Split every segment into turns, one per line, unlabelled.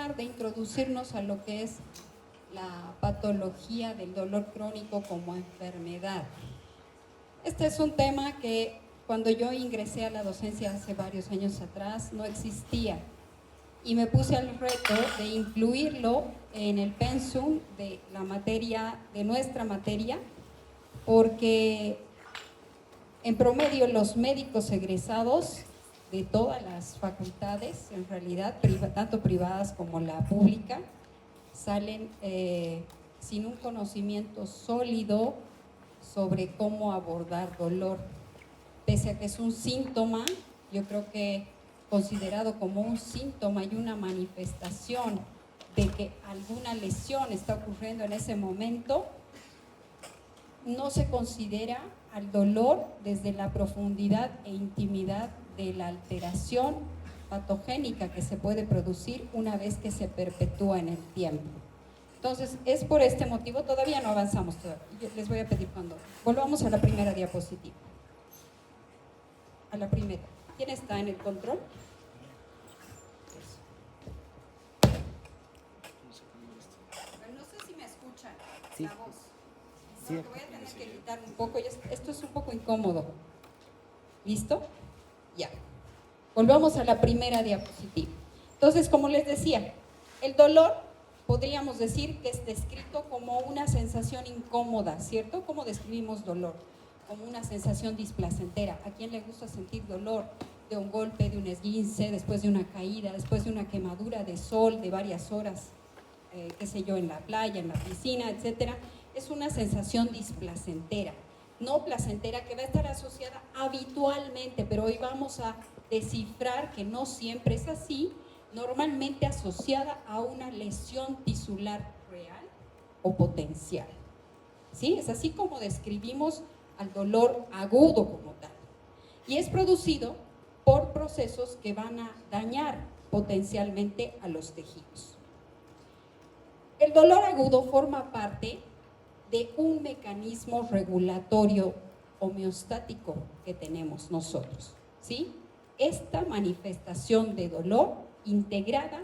tratar de introducirnos a lo que es la patología del dolor crónico como enfermedad. Este es un tema que cuando yo ingresé a la docencia hace varios años atrás no existía y me puse al reto de incluirlo en el pensum de la materia, de nuestra materia, porque en promedio los médicos egresados de todas las facultades, en realidad, tanto privadas como la pública, salen sin un conocimiento sólido sobre cómo abordar dolor. Pese a que es un síntoma, yo creo que considerado como un síntoma y una manifestación de que alguna lesión está ocurriendo en ese momento, no se considera al dolor desde la profundidad e intimidad de la alteración patogénica que se puede producir una vez que se perpetúa en el tiempo. Entonces, es por este motivo, todavía no avanzamos todavía. Yo les voy a pedir cuando volvamos a la primera diapositiva. A la primera. ¿Quién está en el control? No sé si me escuchan, sí. La voz. Sí. Porque voy a tener que gritar un poco. Esto es un poco incómodo. ¿Listo? Ya. Volvamos a la primera diapositiva. Entonces, como les decía, el dolor podríamos decir que es descrito como una sensación incómoda, ¿cierto? ¿Cómo describimos dolor? Como una sensación displacentera. ¿A quién le gusta sentir dolor de un golpe, de un esguince, después de una caída, después de una quemadura de sol de varias horas, qué sé yo, en la playa, en la piscina, etcétera? Es una sensación displacentera, no placentera, que va a estar asociada habitualmente, pero hoy vamos a descifrar que no siempre es así, normalmente asociada a una lesión tisular real o potencial. ¿Sí? Es así como describimos al dolor agudo como tal. Y es producido por procesos que van a dañar potencialmente a los tejidos. El dolor agudo forma parte de un mecanismo regulatorio homeostático que tenemos nosotros, ¿sí? Esta manifestación de dolor integrada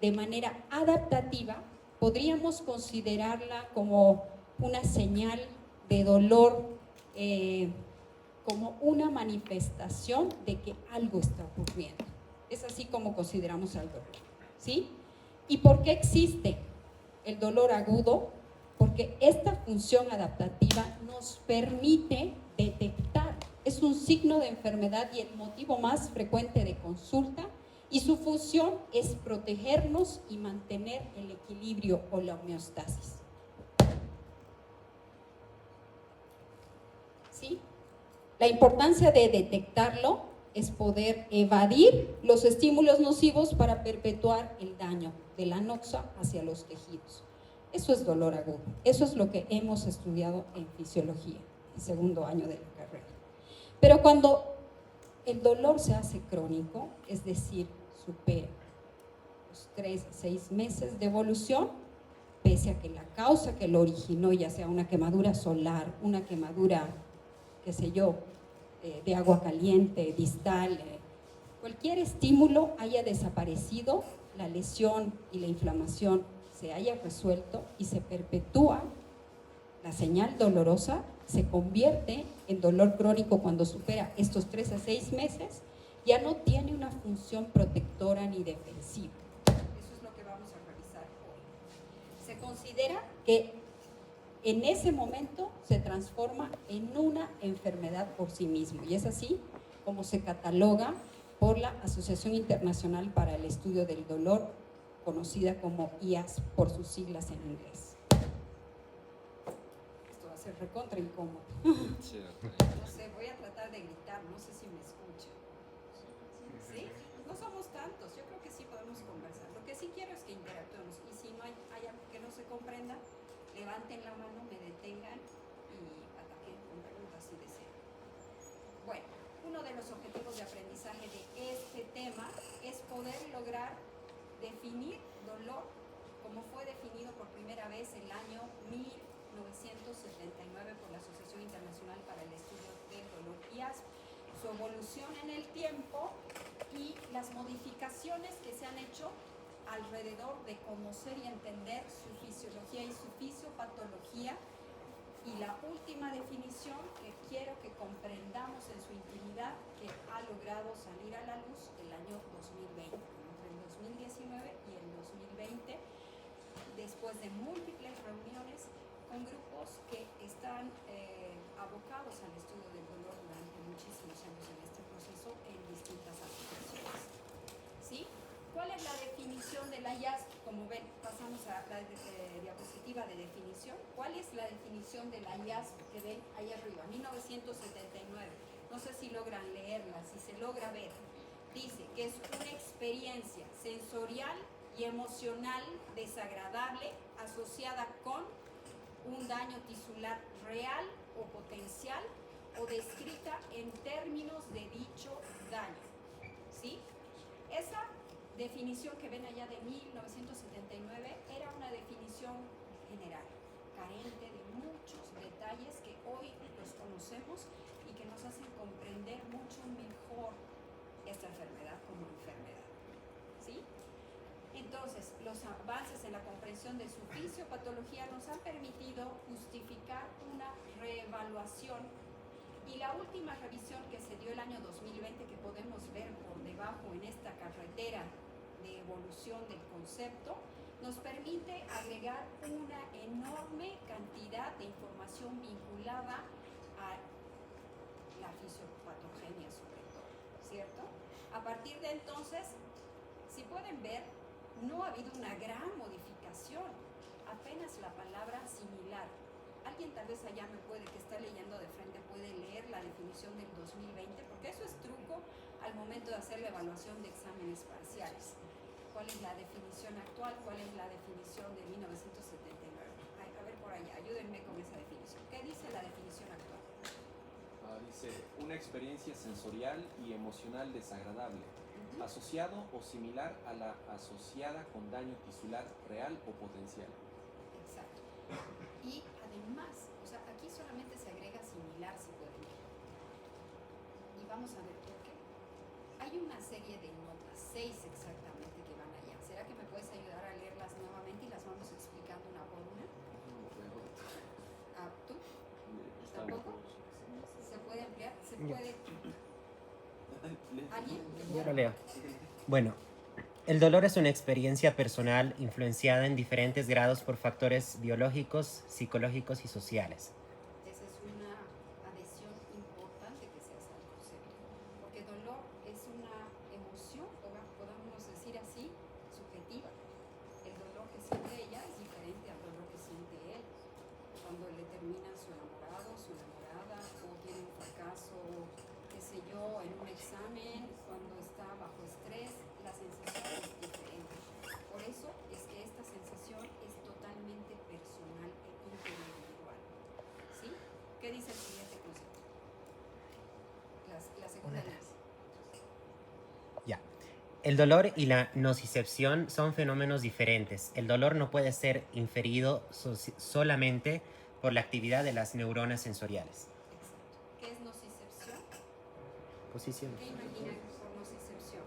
de manera adaptativa podríamos considerarla como una señal de dolor, como una manifestación de que algo está ocurriendo. Es así como consideramos al dolor, ¿sí? ¿Y por qué existe el dolor agudo? Porque esta función adaptativa nos permite detectar, es un signo de enfermedad y el motivo más frecuente de consulta, y su función es protegernos y mantener el equilibrio o la homeostasis. ¿Sí? La importancia de detectarlo es poder evadir los estímulos nocivos para perpetuar el daño de la noxa hacia los tejidos. Eso es dolor agudo. Eso es lo que hemos estudiado en fisiología, el segundo año de la carrera. Pero cuando el dolor se hace crónico, es decir, supera los 3 a 6 meses de evolución, pese a que la causa que lo originó, ya sea una quemadura solar, una quemadura, qué sé yo, de agua caliente, distal, cualquier estímulo haya desaparecido, la lesión y la inflamación se haya resuelto y se perpetúa, la señal dolorosa se convierte en dolor crónico cuando supera estos 3 a 6 meses, ya no tiene una función protectora ni defensiva. Eso es lo que vamos a revisar hoy. Se considera que en ese momento se transforma en una enfermedad por sí mismo, y es así como se cataloga por la Asociación Internacional para el Estudio del Dolor, conocida como IAS por sus siglas en inglés. Esto va a ser recontra incómodo. No sé, voy a tratar de gritar, no sé si me escuchan. ¿Sí? No somos tantos, yo creo que sí podemos conversar. Lo que sí quiero es que interactuemos, y si no hay algo que no se comprenda, levanten la mano, me detengan y ataquen con preguntas si desean. Bueno, uno de los objetivos de aprendizaje de este tema es poder lograr definir dolor como fue definido por primera vez en el año 1979 por la Asociación Internacional para el Estudio del Dolor, IAS, su evolución en el tiempo y las modificaciones que se han hecho alrededor de conocer y entender su fisiología y su fisiopatología. Y la última definición que quiero que comprendamos en su intimidad, que ha logrado salir a la luz el año 2020, entre el 2019 y el 2020, después de múltiples reuniones con grupos que están abocados al estudio del dolor durante muchísimos años en este proceso en distintas asociaciones. ¿Sí? ¿Cuál es la definición de la IASP? Como ven, pasamos a la diapositiva de definición. ¿Cuál es la definición de la IASP que ven ahí arriba? 1979. No sé si logran leerla, si se logra ver. Dice que es una experiencia sensorial y emocional desagradable asociada con un daño tisular real o potencial o descrita en términos de dicho daño. ¿Sí? Esa definición que ven allá de 1979 era una definición general, carente de muchos detalles que hoy los conocemos y que nos hacen comprender mucho mejor esta enfermedad como enfermedad. ¿Sí? Entonces, los avances en la comprensión de su fisiopatología nos han permitido justificar una reevaluación, y la última revisión que se dio el año 2020, que podemos ver por debajo en esta carretera de evolución del concepto, nos permite agregar una enorme cantidad de información vinculada a la fisiopatogenia sobre todo, ¿cierto? A partir de entonces, si pueden ver, no ha habido una gran modificación, apenas la palabra similar. Alguien tal vez allá que está leyendo de frente puede leer la definición del 2020, porque eso es truco al momento de hacer la evaluación de exámenes parciales. ¿Cuál es la definición actual? ¿Cuál es la definición de 1979? A ver por allá, ayúdenme con esa definición. ¿Qué dice la definición actual?
Dice, una experiencia sensorial y emocional desagradable, asociado o similar a la asociada con daño tisular real o potencial.
Exacto. Y además, o sea, aquí solamente se agrega similar, si pueden ver. Y vamos a ver por qué. Hay una serie de notas, 6 exactamente, que van allá. ¿Será que me puedes ayudar a leerlas nuevamente y las vamos explicando una por una? ¿Tú? ¿Tampoco? ¿Se puede ampliar? ¿Se puede? ¿Alguien?
Yo lo leo. Bueno, el dolor es una experiencia personal influenciada en diferentes grados por factores biológicos, psicológicos y sociales.
Esa es una adhesión importante que se hace al concepto, porque dolor es una emoción, podemos decir así, subjetiva. El dolor que siente ella es diferente al dolor que siente él. Cuando le termina su enamorado, su enamorada, o tiene un fracaso, qué sé yo, en un examen, cuando está bajo estrés, la sensación es diferente. Por eso es que esta sensación es totalmente personal e individual. ¿Sí? ¿Qué dice el siguiente concepto? La segunda línea.
Ya. El dolor y la nocicepción son fenómenos diferentes. El dolor no puede ser inferido solamente por la actividad de las neuronas sensoriales.
Exacto. ¿Qué es nocicepción?
Posición.
¿Qué imaginan por nocicepción?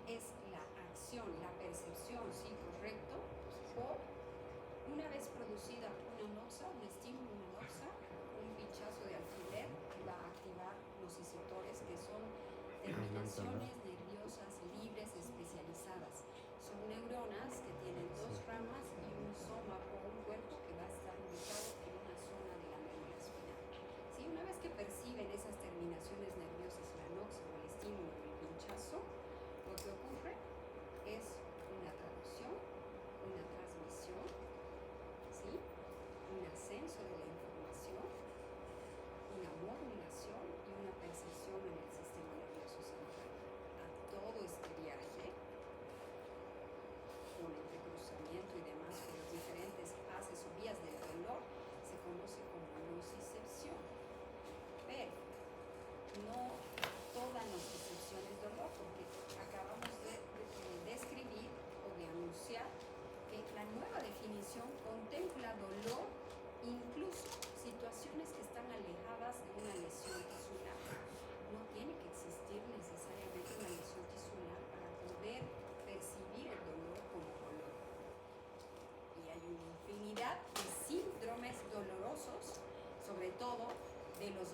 Es la acción, la percepción, sí, correcto, o una vez producida una noxa, un estímulo, una noxa, un pinchazo de alfiler va a activar nociceptores, que son terminaciones nerviosas libres especializadas. Son neuronas que tienen 2 ramas y un soma o un cuerpo que va a estar ubicado en una zona de la médula espinal. ¿Sí? Una vez que perciben esas terminaciones nerviosas, la noxa o el estímulo o el pinchazo, lo que ocurre es una traducción, una transmisión, ¿sí? Un ascenso de la información, una modulación y una percepción en el sistema nervioso central. A todo este viaje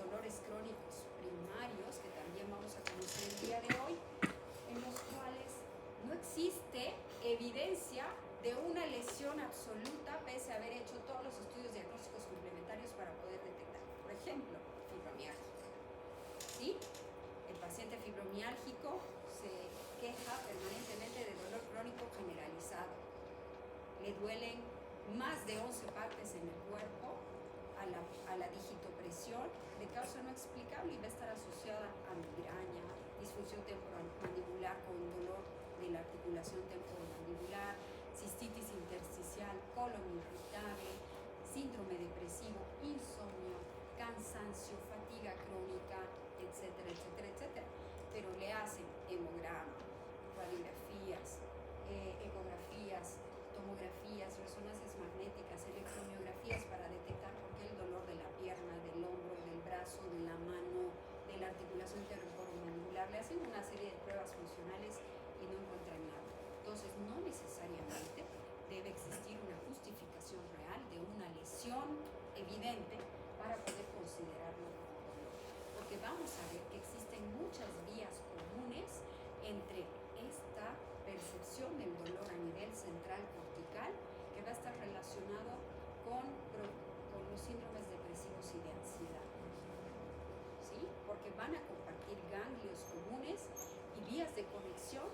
dolores crónicos primarios, que también vamos a conocer el día de hoy, en los cuales no existe evidencia de una lesión absoluta pese a haber hecho todos los estudios diagnósticos complementarios para poder detectar. Por ejemplo, fibromialgia. ¿Sí? El paciente fibromiálgico se queja permanentemente de dolor crónico generalizado. Le duelen más de 11 partes en el cuerpo, a la digitopresión, de causa no explicable y va a estar asociada a migraña, disfunción temporomandibular con dolor de la articulación temporomandibular, cistitis intersticial, colon irritable, síndrome depresivo, insomnio, cansancio, fatiga crónica, etcétera, etcétera, etcétera. Pero le hacen hemograma, radiografías, ecografías, tomografías, resonancias magnéticas, electromiografías para detectar por qué el dolor de la pierna, del hombro, del brazo, de la mano, de la articulación temporomandibular. Le hacen una serie de pruebas funcionales y no encuentran nada. Entonces, no necesariamente debe existir una justificación real de una lesión evidente para poder considerarlo como dolor. Porque vamos a ver que existen muchas vías comunes entre esta percepción del dolor a nivel central cortical, que va a estar relacionado con los síndromes depresivos y de ansiedad. ¿Sí? Porque van a compartir ganglios comunes y vías de conexión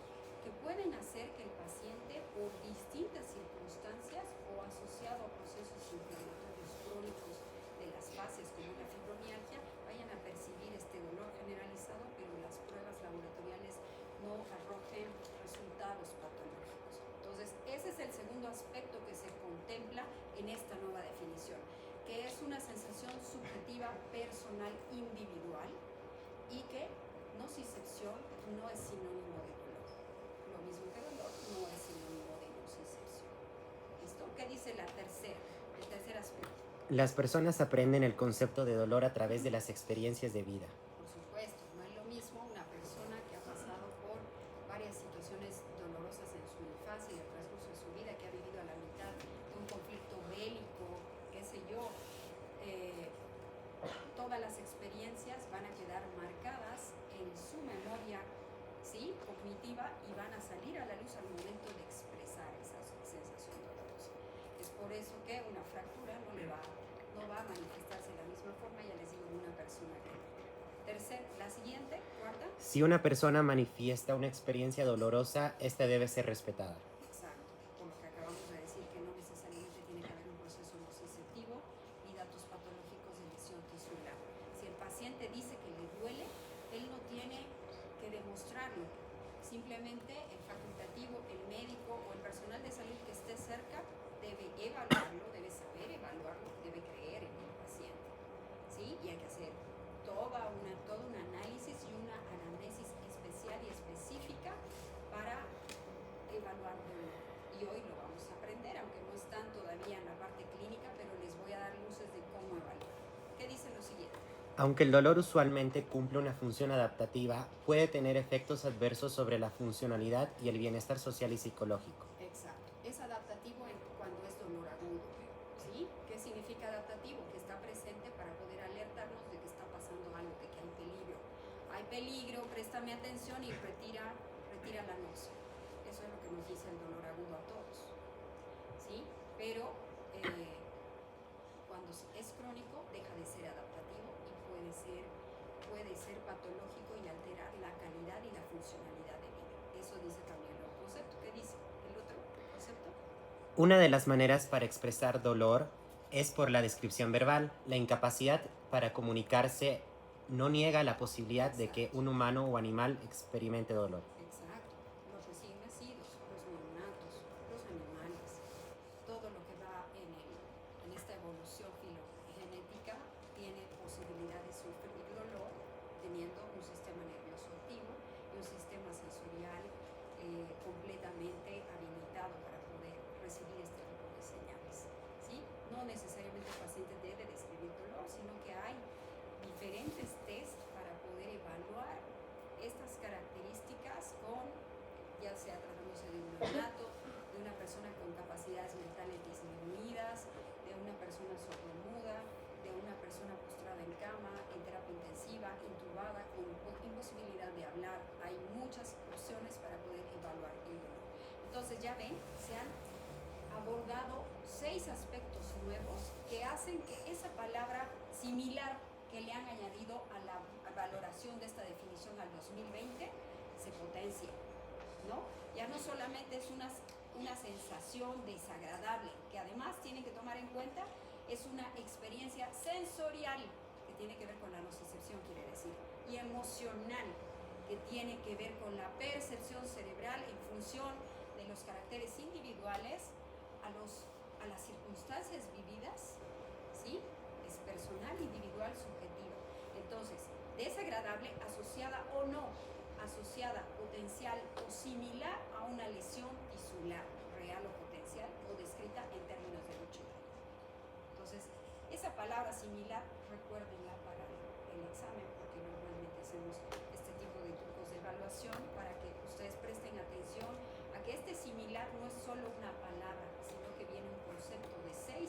que pueden hacer que el paciente, por distintas circunstancias o asociado a procesos inflamatorios crónicos de las fases como la fibromialgia, vayan a percibir este dolor generalizado, pero las pruebas laboratoriales no arrojen resultados patológicos. Entonces, ese es el segundo aspecto que se contempla en esta nueva definición, que es una sensación subjetiva, personal, individual, y que nocicepción no es sinónimo de dolor. Lo mismo que dolor no es sinónimo de nocicepción. ¿Listo? ¿Qué dice el tercer aspecto?
Las personas aprenden el concepto de dolor a través de las experiencias de vida.
Por supuesto, no es lo mismo una persona que ha pasado por varias situaciones dolorosas en su infancia y el transcurso de su vida, que ha vivido a la mitad de un conflicto bélico, qué sé yo. Todas las experiencias van a quedar marcadas en su memoria, ¿sí?, cognitiva, y van a salir a la luz al momento de expresar esa sensación dolorosa. Es por eso que una fractura no va a manifestarse de la misma forma, ya les digo, en una persona que no. La siguiente, cuarta.
Si una persona manifiesta una experiencia dolorosa, esta debe ser respetada.
Exacto, por lo que acabamos de decir, que no necesariamente tiene que haber un proceso nociceptivo ni datos patológicos de lesión tisular. Si el paciente dice que le duele, él no tiene que demostrarlo. Simplemente el facultativo, el médico o el personal de salud que esté cerca debe evaluarlo, debe saber evaluarlo, debe creer en el paciente, ¿sí? Y hay que hacer todo un análisis y una anamnesis especial y específica para evaluar dolor. Y hoy lo vamos a aprender, aunque no están todavía en la parte clínica, pero les voy a dar luces de cómo evaluar. ¿Qué dice lo siguiente?
Aunque el dolor usualmente cumple una función adaptativa, puede tener efectos adversos sobre la funcionalidad y el bienestar social y psicológico.
Exacto. Es adaptativo cuando es dolor agudo, ¿sí? ¿Qué significa adaptativo? Que está presente para poder alertarnos de que está pasando algo, de que hay peligro. Hay peligro, préstame atención y retira la noción. Eso es lo que nos dice el dolor agudo a todos, ¿sí? Pero cuando es crónico deja de ser adaptativo y puede ser patológico y alterar la calidad y la funcionalidad de vida. Eso dice también el concepto. ¿Qué dice el otro concepto?
Una de las maneras para expresar dolor es por la descripción verbal. La incapacidad para comunicarse no niega la posibilidad de que un humano o animal experimente dolor.
Exacto. Los recién nacidos, los neonatos, los animales, todo lo que va en esta evolución filogenética tiene posibilidad de sufrir dolor teniendo un sistema nervioso activo y un sistema sensorial completamente habilitado para poder recibir este tipo de señales, ¿sí? No necesariamente el paciente debe describir dolor, sino que hay diferentes test para poder evaluar estas características ya sea tratándose de un neonato, de una persona con capacidades mentales disminuidas, de una persona sordomuda, de una persona postrada en cama, en terapia muchas opciones para poder evaluar el dolor. Entonces ya ven, se han abordado 6 aspectos nuevos que hacen que esa palabra similar que le han añadido a la valoración de esta definición al 2020 se potencie, ¿no? Ya no solamente es una sensación desagradable, que además tienen que tomar en cuenta, es una experiencia sensorial que tiene que ver con la nocicepción, quiere decir, y emocional, que tiene que ver con la percepción cerebral en función de los caracteres individuales a las circunstancias vividas, ¿sí? Es personal, individual, subjetiva. Entonces, desagradable, asociada o no, asociada, potencial o similar a una lesión tisular, real o potencial, o descrita en términos de lucha. Entonces, esa palabra similar, recuérdenla para el examen, porque normalmente hacemos este tipo de trucos de evaluación para que ustedes presten atención a que este similar no es solo una palabra, sino que viene un concepto de 6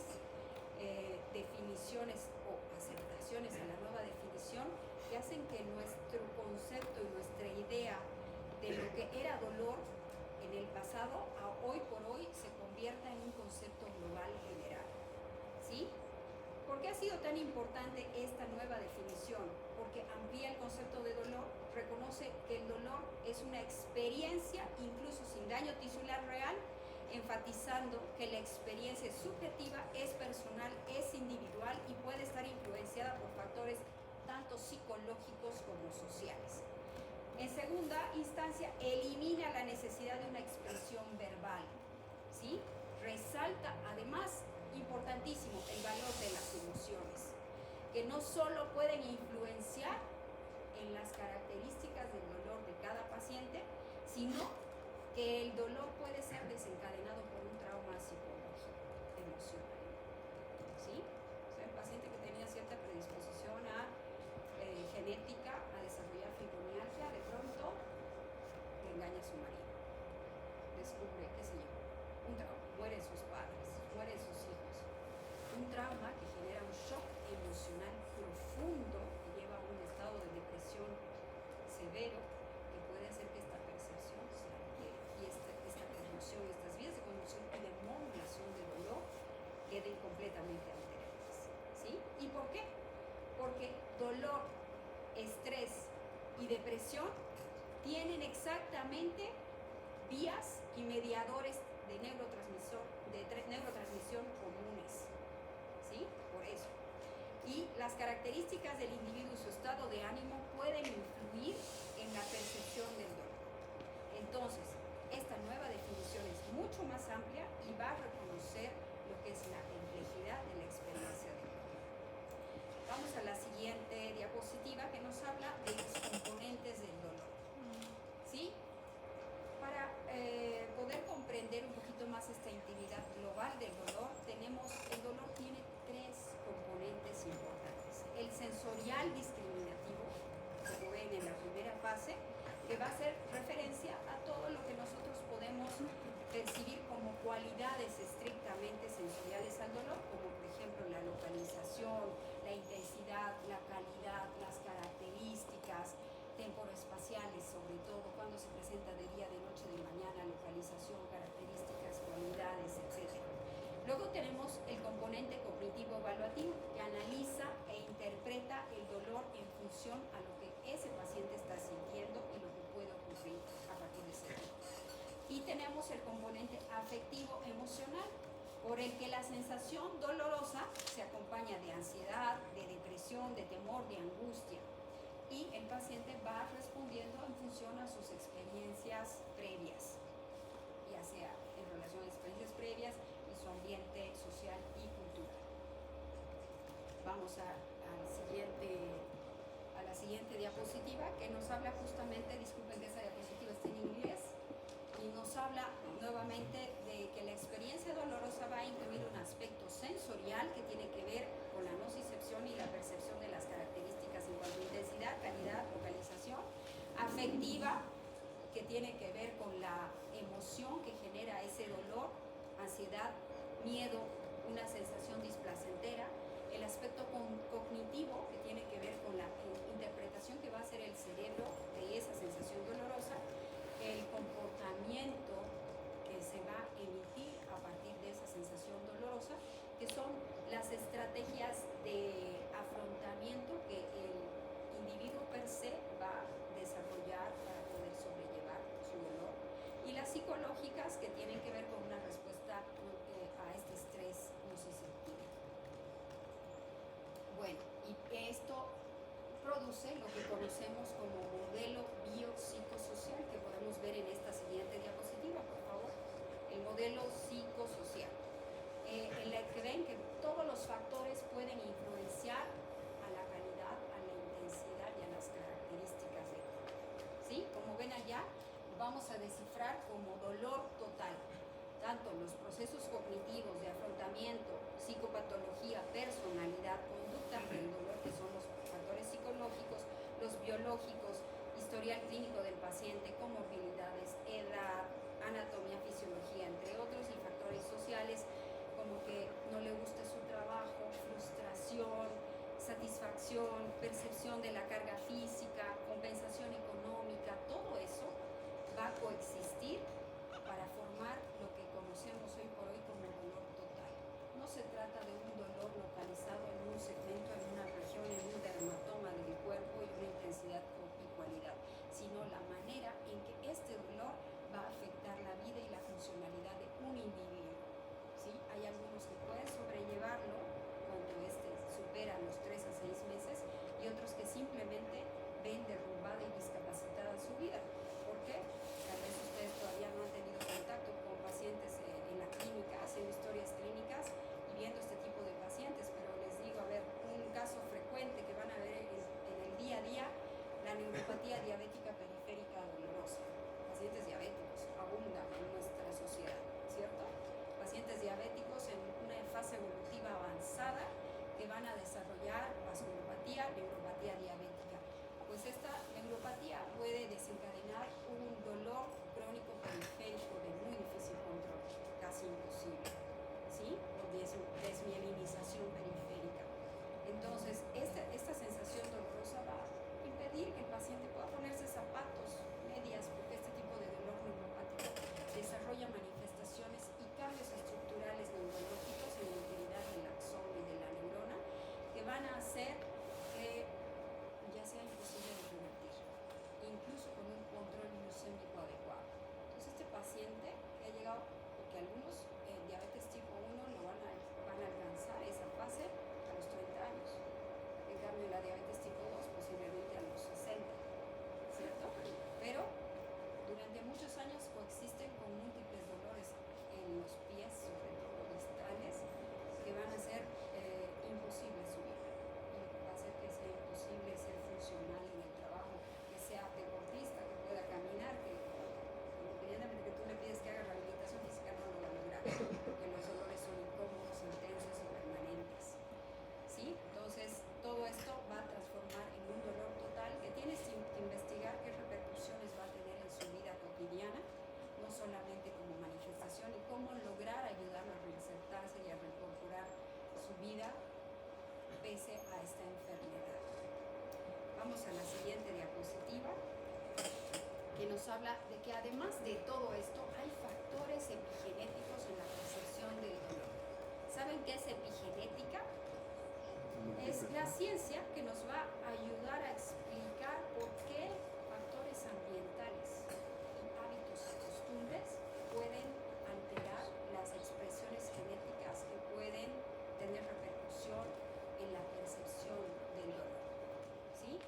definiciones o aceptaciones a la nueva definición que hacen que nuestro concepto y nuestra idea de lo que era dolor en el pasado, a hoy por hoy, se convierta en un concepto global general. ¿Sí? ¿Por qué ha sido tan importante esta nueva definición? Porque amplía el concepto de dolor, reconoce que el dolor es una experiencia, incluso sin daño tisular real, enfatizando que la experiencia es subjetiva, es personal, es individual y puede estar influenciada por factores tanto psicológicos como sociales. En segunda instancia, elimina la necesidad de una expresión verbal, ¿sí? Resalta, además, importantísimo, el valor de las emociones, que no solo pueden influenciar en las características del dolor de cada paciente, sino que el dolor puede ser desencadenado por un trauma psicológico, emocional, ¿sí? O sea, el paciente que tenía cierta predisposición a genética, a desarrollar fibromialgia, de pronto le engaña a su marido, descubre, qué sé yo, un trauma, mueren sus padres, mueren sus hijos, un trauma que genera un shock emocional profundo que lleva a un estado de depresión severo que puede hacer que esta percepción se altere y esta conmoción, estas vías de conmoción y de modulación de dolor queden completamente alteradas, ¿sí? ¿Y por qué? Porque dolor, estrés y depresión tienen exactamente vías y mediadores de neurotransmisión comunes, ¿sí? Por eso. Y las características del individuo y su estado de ánimo pueden influir en la percepción del dolor. Entonces, esta nueva definición es mucho más amplia y va a reconocer lo que es la complejidad de la experiencia del dolor. Vamos a la siguiente diapositiva que nos habla de los componentes del dolor, ¿sí? Para poder comprender un poquito más esta intimidad global del dolor, el dolor tiene 3 componentes importantes. El sensorial discriminativo, como ven en la primera fase, que va a hacer referencia a todo lo que nosotros podemos percibir como cualidades estrictamente sensoriales al dolor, como por ejemplo la localización, la intensidad, la calidad, las características temporoespaciales, sobre todo cuando se presenta de día, de noche, de mañana, localización, características, cualidades, etc. Luego tenemos el componente cognitivo-evaluativo, que analiza e interpreta el dolor en función a lo que ese paciente está sintiendo y lo que puede ocurrir a partir de ese momento. Y tenemos el componente afectivo-emocional, por el que la sensación dolorosa se acompaña de ansiedad, de depresión, de temor, de angustia. Y el paciente va respondiendo en función a sus experiencias previas, ya sea en relación a experiencias previas y su ambiente social y cultural. Vamos a la siguiente diapositiva, que nos habla justamente, disculpen que esa diapositiva está en inglés, y nos habla nuevamente de que la experiencia dolorosa va a incluir un aspecto sensorial que tiene que ver con la nocicepción y la percepción de las características en cuanto a intensidad, calidad, localización, afectiva, que tiene que ver con la emoción que genera ese dolor, ansiedad, miedo, una sensación displacentera, el aspecto cognitivo, que tiene que ver con la interpretación interpretación que va a hacer el cerebro de esa sensación dolorosa, el comportamiento que se va a emitir a partir de esa sensación dolorosa, que son las estrategias de afrontamiento que el individuo per se va a desarrollar para poder sobrellevar su dolor, y las psicológicas que tienen que ver con una respuesta a este estrés nociceptivo. Bueno, y esto produce lo que conocemos como modelo biopsicosocial, que podemos ver en esta siguiente diapositiva, por favor. El modelo psicosocial, en el que ven que todos los factores pueden influenciar a la calidad, a la intensidad y a las características de esto. ¿Sí? Como ven allá, vamos a descifrar como dolor total tanto los procesos cognitivos de afrontamiento, psicopatología, personalidad, conducta ante el dolor, que son los factores psicológicos, los biológicos, historial clínico del paciente, comorbilidades, edad, anatomía, fisiología, entre otros, y factores sociales como que no le gusta su trabajo, frustración, satisfacción, percepción de la carga física, compensación económica. Todo eso va a coexistir para formar lo que conocemos hoy por hoy como dolor total. No se trata de un dolor localizado en un segmento, en una región, en un dermatoma del cuerpo y una intensidad y cualidad, sino la manera en que este dolor va a afectar la vida y la funcionalidad de un individuo. ¿Sí? Hay algunos que pueden sobrellevarlo cuando supera los 3 a 6 meses, y otros que simplemente ven derrumbada y discapacitada su vida. ¿Por qué? Tal vez ustedes todavía no han tenido contacto con pacientes en la clínica, haciendo historias clínicas y viendo este tipo de pacientes, pero les digo, a ver, un caso frecuente que van a ver en el día a día, la neuropatía diabética periférica dolorosa. Pacientes diabéticos abundan en nuestra sociedad, ¿cierto? Pacientes diabéticos en una fase evolutiva avanzada que van a desarrollar vasculopatía, neuropatía diabética. Pues esta neuropatía puede desencadenar un dolor crónico periférico de muy difícil control, casi imposible, ¿sí? Por desmielinización periférica. Entonces, esta sensación dolorosa va a impedir que el paciente pueda ponerse zapatos, medias, porque este tipo de dolor neuropático desarrolla manifestaciones y cambios estructurales neurológicos en la integridad del axón y de la neurona, que van a hacer que ya sea imposible de revertir, incluso con un control glucémico adecuado. Entonces este paciente que ha llegado, porque algunos diabetes tipo 1 van a alcanzar esa fase a los 30 años, en cambio la diabetes tipo 2 posiblemente a los 60, ¿cierto? Pero durante muchos años coexisten con múltiples dolores en los pies, sobre todo distales, que van a ser imposible su vida. Va a hacer que sea imposible ser funcional en el trabajo, que sea deportista, que pueda caminar, que independientemente que tú le pides que haga rehabilitación física, no lo va a lograr, porque los dolores son incómodos, intensos y permanentes. ¿Sí? Entonces, todo esto va a transformar en un dolor total que tienes que investigar qué repercusiones va a tener en su vida cotidiana, no solamente como manifestación, y cómo lograr ayudarlo a reinsertarse y a reincorporar su vida pese a esta enfermedad. Vamos a la siguiente diapositiva, que nos habla de que además de todo esto hay factores epigenéticos en la percepción del dolor. ¿Saben qué es epigenética? Es la ciencia que nos va a ayudar a explicar por qué factores ambientales y hábitos y costumbres pueden alterar las expresiones genéticas que pueden tener repercusión en la percepción del dolor. ¿Sí?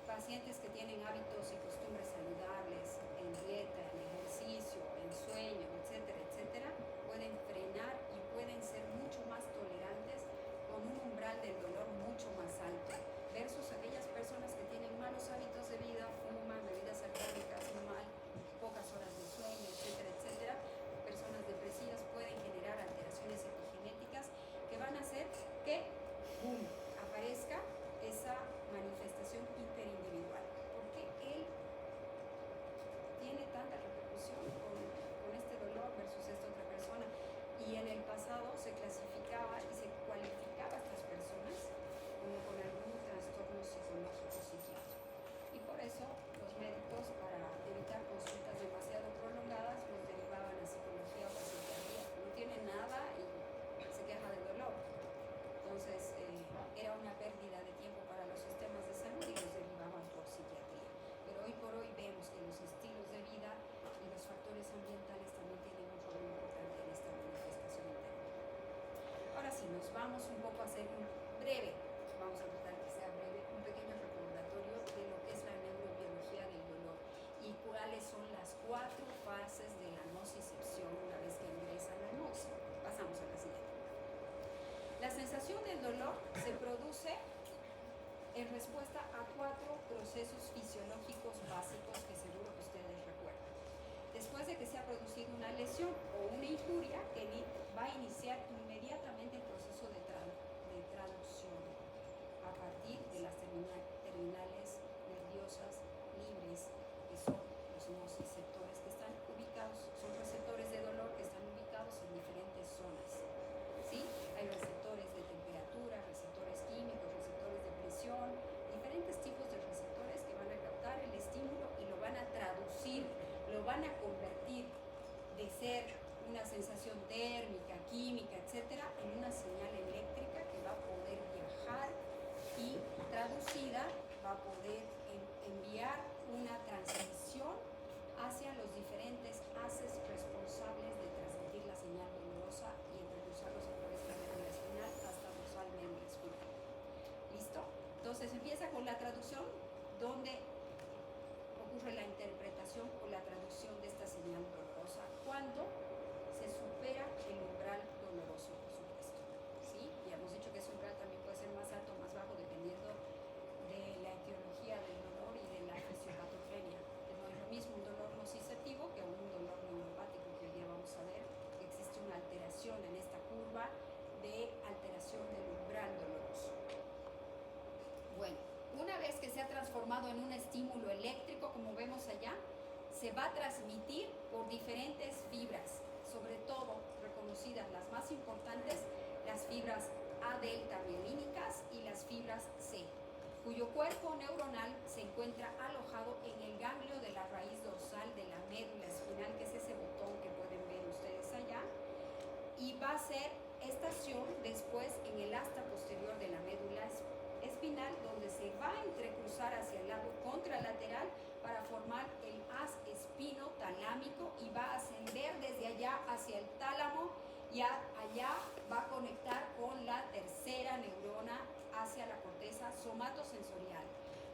Pacientes que tienen hábitos y costumbres saludables, en dieta, si nos vamos un poco a hacer un breve, vamos a tratar que sea breve, un pequeño recordatorio de lo que es la neurobiología del dolor y cuáles son las 4 fases de la nocicepción una vez que ingresa la noci. Pasamos a la siguiente. La sensación del dolor se produce en respuesta a 4 procesos fisiológicos básicos que seguro que ustedes recuerdan. Después de que se ha producido una lesión o una injuria, que va a iniciar inmediatamente el proceso de traducción a partir de las terminales nerviosas libres, que son los nociceptores que están ubicados, son receptores de dolor que están ubicados en diferentes zonas. ¿Sí? Hay receptores de temperatura, receptores químicos, receptores de presión, diferentes tipos de receptores que van a captar el estímulo y lo van a traducir, lo van a convertir de ser una sensación térmica, química, etcétera, en una señal eléctrica que va a poder viajar y traducida va a poder enviar una transmisión hacia los diferentes haces responsables de transmitir la señal dolorosa y entrelazarlos a través de la médula espinal hasta dorsal médula espinal. ¿Listo? Entonces empieza con la traducción, donde ocurre la interpretación o la traducción de esta señal dolorosa cuando se supera el umbral doloroso, por supuesto. ¿Sí? Y hemos dicho que ese umbral también puede ser más alto o más bajo dependiendo de la etiología del dolor y de la fisiopatogenia. No es lo mismo un dolor nociceptivo que un dolor neuropático, que hoy día vamos a ver que existe una alteración en esta curva de alteración del umbral doloroso. Bueno, una vez que se ha transformado en un estímulo eléctrico, como vemos allá, se va a transmitir por diferentes fibras, sobre todo reconocidas las más importantes, las fibras A delta mielínicas y las fibras C, cuyo cuerpo neuronal se encuentra alojado en el ganglio de la raíz dorsal de la médula espinal, que es ese botón que pueden ver ustedes allá, y va a ser estación después en el asta posterior de la médula espinal, donde se va a entrecruzar hacia el lado contralateral para formar el haz espinotalámico y va a ascender desde allá hacia el tálamo y allá va a conectar con la tercera neurona hacia la corteza somatosensorial,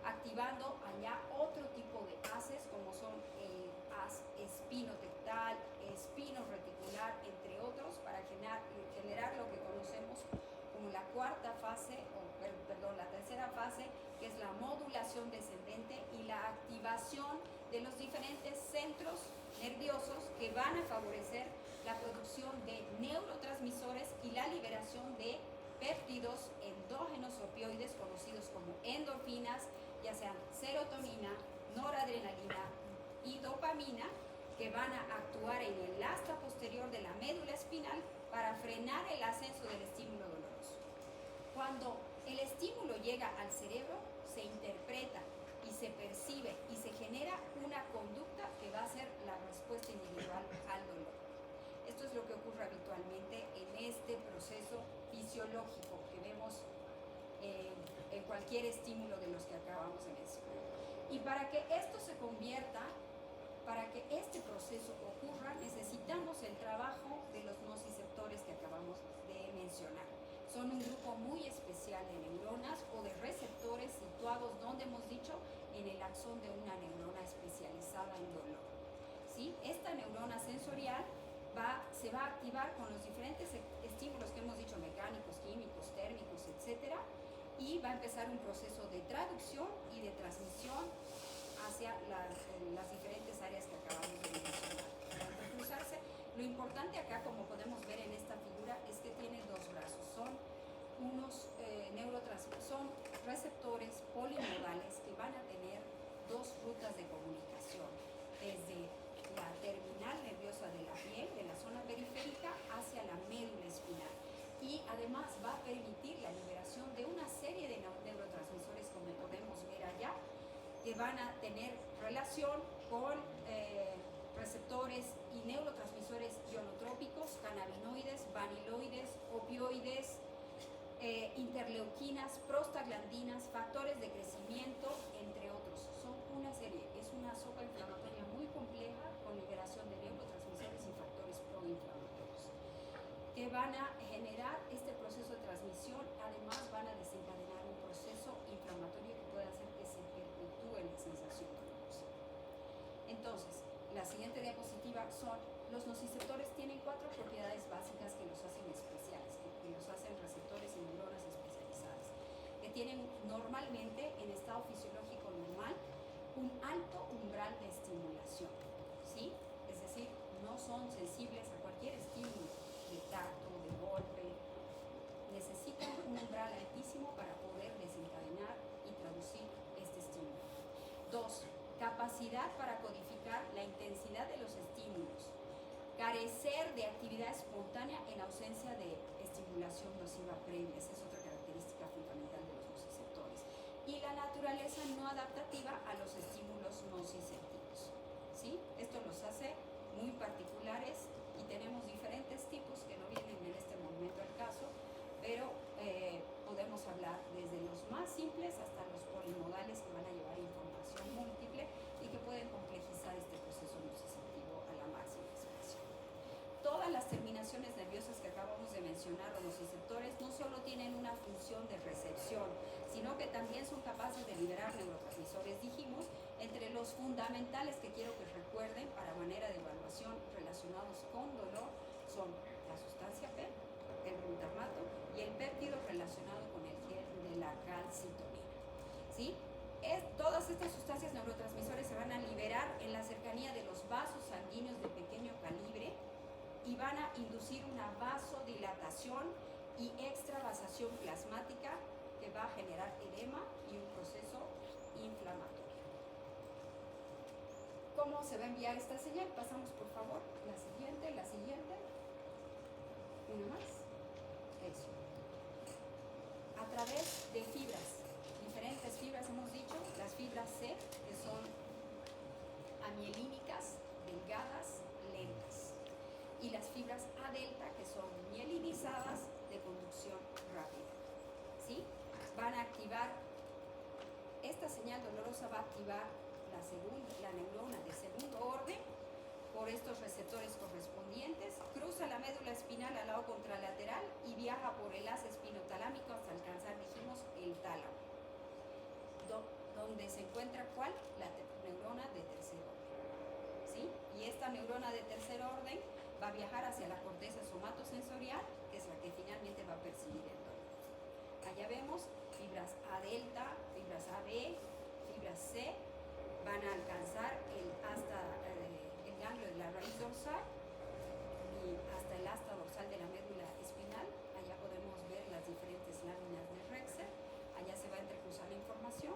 activando allá otro tipo de haces como son el haz espinotectal, espinoreticular, entre otros, para generar lo que conocemos como la tercera fase, que es la modulación descendente y la activación de los diferentes centros nerviosos que van a favorecer la producción de neurotransmisores y la liberación de péptidos endógenos opioides conocidos como endorfinas, ya sean serotonina, noradrenalina y dopamina, que van a actuar en el asta posterior de la médula espinal para frenar el ascenso del estímulo doloroso. Cuando el estímulo llega al cerebro, se interpreta y se percibe y se genera una conducta que va a ser la respuesta individual al dolor. Esto es lo que ocurre habitualmente en este proceso fisiológico que vemos en cualquier estímulo de los que acabamos de mencionar. Y para que esto se convierta, para que este proceso ocurra, necesitamos el trabajo de los nociceptores que acabamos de mencionar. Son un grupo muy especial de neuronas o de receptores situados, donde hemos dicho, en el axón de una neurona especializada en dolor. ¿Sí? Esta neurona sensorial se va a activar con los diferentes estímulos que hemos dicho, mecánicos, químicos, térmicos, etc. Y va a empezar un proceso de traducción y de transmisión hacia las diferentes áreas que acabamos de mencionar. Para intercruzarse, lo importante acá, como podemos ver en esta figura, es que tiene 2 brazos. Son unos son receptores polimodales que van a tener 2 rutas de comunicación, desde la terminal nerviosa de la piel, de la zona periférica, hacia la médula espinal. Y además va a permitir la liberación de una serie de neurotransmisores, como podemos ver allá, que van a tener relación con receptores y neurotransmisores ionotrópicos, cannabinoides, vaniloides, opioides, interleuquinas, prostaglandinas, factores de crecimiento, entre otros. Son una serie, es una sopa inflamatoria muy compleja con liberación de neurotransmisores y factores proinflamatorios que van a generar este proceso van a desencadenar un proceso inflamatorio que puede hacer que se perpetúe la sensación dolorosa. Entonces, la siguiente diapositiva son los nociceptores. Tienen 4 propiedades básicas que los hacen especiales, que los hacen receptores y neuronas especializadas, que tienen normalmente en estado fisiológico normal un alto umbral de estimulación, ¿sí? Es decir, no son sensibles a cualquier estímulo de tacto, de golpe. Necesitan un umbral altísimo para poder desencadenar y traducir este estímulo. 2. Capacidad para codificar la intensidad de los estímulos. Carecer de actividad espontánea en ausencia de estimulación nociva previa. Esa es otra característica fundamental de los nociceptores. Y la naturaleza no adaptativa a los estímulos nociceptivos, ¿sí? Esto los hace muy particulares y tenemos diferentes tipos que no vienen en este momento al caso, pero podemos hablar desde los más simples hasta los polimodales que van a llevar información múltiple y que pueden complejizar este proceso nociceptivo a la máxima expresión. Todas las terminaciones nerviosas que acabamos de mencionar, los nociceptores, no solo tienen una función de recepción, sino que también son capaces de liberar neurotransmisores. Dijimos, entre los fundamentales que quiero que recuerden para manera de evaluación relacionados con dolor son la sustancia P, el glutamato y el péptido relacionado con el gen de la calcitonina, ¿sí? Todas estas sustancias neurotransmisores se van a liberar en la cercanía de los vasos sanguíneos de pequeño calibre y van a inducir una vasodilatación y extravasación plasmática que va a generar edema y un proceso inflamatorio. ¿Cómo se va a enviar esta señal? Pasamos por favor, la siguiente, una más. Eso. A través de fibras, diferentes fibras hemos dicho, las fibras C, que son amielínicas, delgadas, lentas, y las fibras A delta, que son mielinizadas, de conducción rápida, ¿sí? Van a activar, esta señal dolorosa va a activar la neurona de segundo orden por estos receptores correspondientes, cruza la médula espinal al lado contralateral y viaja por el haz espinotalámico hasta alcanzar, dijimos, el tálamo, donde se encuentra ¿cuál? La neurona de tercer orden, ¿sí? Y esta neurona de tercer orden va a viajar hacia la corteza somatosensorial, que es la que finalmente va a percibir el dolor. Allá vemos fibras A delta, fibras AB, fibras C, van a alcanzar hasta el ganglio de la raíz dorsal y hasta el asta dorsal de la médula espinal. Allá podemos ver las diferentes láminas de Rexer. Allá se va a entrecruzar la información,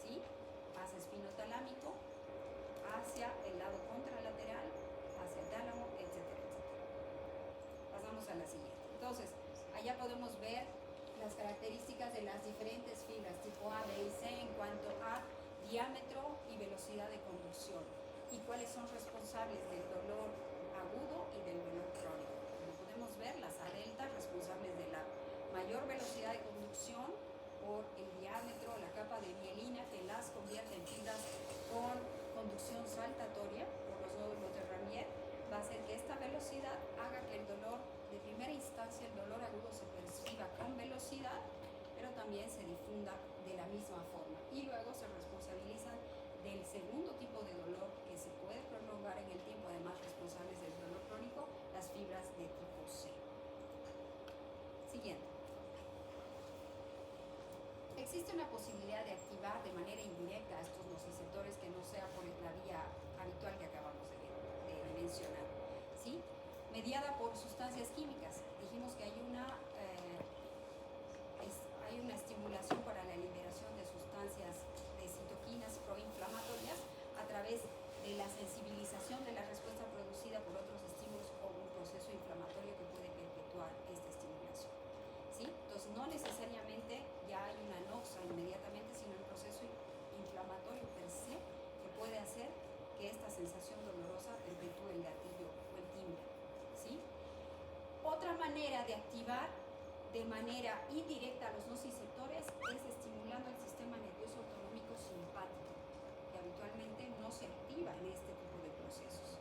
¿sí? Hacia espinotalámico, hacia el lado contralateral, hacia el tálamo, etcétera, etcétera. Pasamos a la siguiente. Entonces, allá podemos ver las características de las diferentes fibras tipo A, B y C en cuanto a diámetro y velocidad de conducción y cuáles son responsables del dolor agudo y del dolor crónico. Como podemos ver, las A delta responsables de la mayor velocidad de conducción por el diámetro, la capa de mielina que las convierte en fibras con conducción saltatoria por los nódulos de Ramier, va a hacer que esta velocidad haga que el dolor, de primera instancia, el dolor agudo se perciba con velocidad, pero también se difunda de la misma forma. Y luego se responsabilizan del segundo tipo de dolor que se puede prolongar en el tiempo, además responsables del dolor crónico, las fibras de tipo C. Siguiente. Existe una posibilidad de activar de manera indirecta a estos nociceptores que no sea por la vía habitual que acabamos de mencionar, ¿sí? Mediada por sustancias químicas. Dijimos que hay una estimulación para la liberación de sustancias de citoquinas proinflamatorias a través de la sensibilización de la respuesta producida por otros estímulos o un proceso inflamatorio que puede perpetuar esta estimulación, ¿sí? Entonces, no necesariamente ya hay una noxa inmediatamente, sino un proceso inflamatorio per se que puede hacer que esta sensación dolorosa perpetúe el gatillo o el timbre, ¿sí? Otra manera de activar de manera indirecta a los nociceptores es estimulando el sistema nervioso autonómico simpático, que habitualmente no se activa en este tipo de procesos,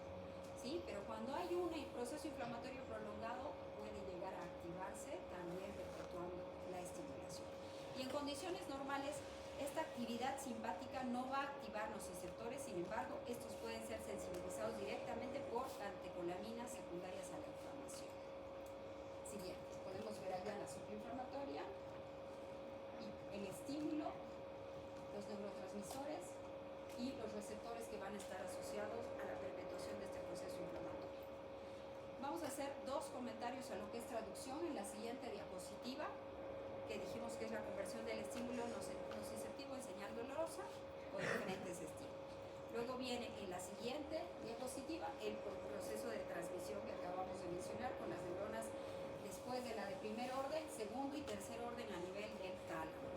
¿sí? Pero cuando hay un proceso inflamatorio prolongado puede llegar a activarse, también perpetuando la estimulación. En condiciones normales, esta actividad simpática no va a activar nociceptores, sin embargo, estos pueden ser sensibilizados directamente por catecolaminas secundarias a la inflamación. Siguiente, podemos ver allá la suprainflamatoria, y el estímulo, los neurotransmisores y los receptores que van a estar asociados a la perpetuación de este proceso inflamatorio. Vamos a hacer dos comentarios a lo que es traducción en la siguiente diapositiva, que dijimos que es la conversión del estímulo nociceptivo en señal dolorosa con diferentes estímulos. Luego viene en la siguiente diapositiva el proceso de transmisión que acabamos de mencionar con las neuronas después de la de primer orden, segundo y tercer orden a nivel del tálamo,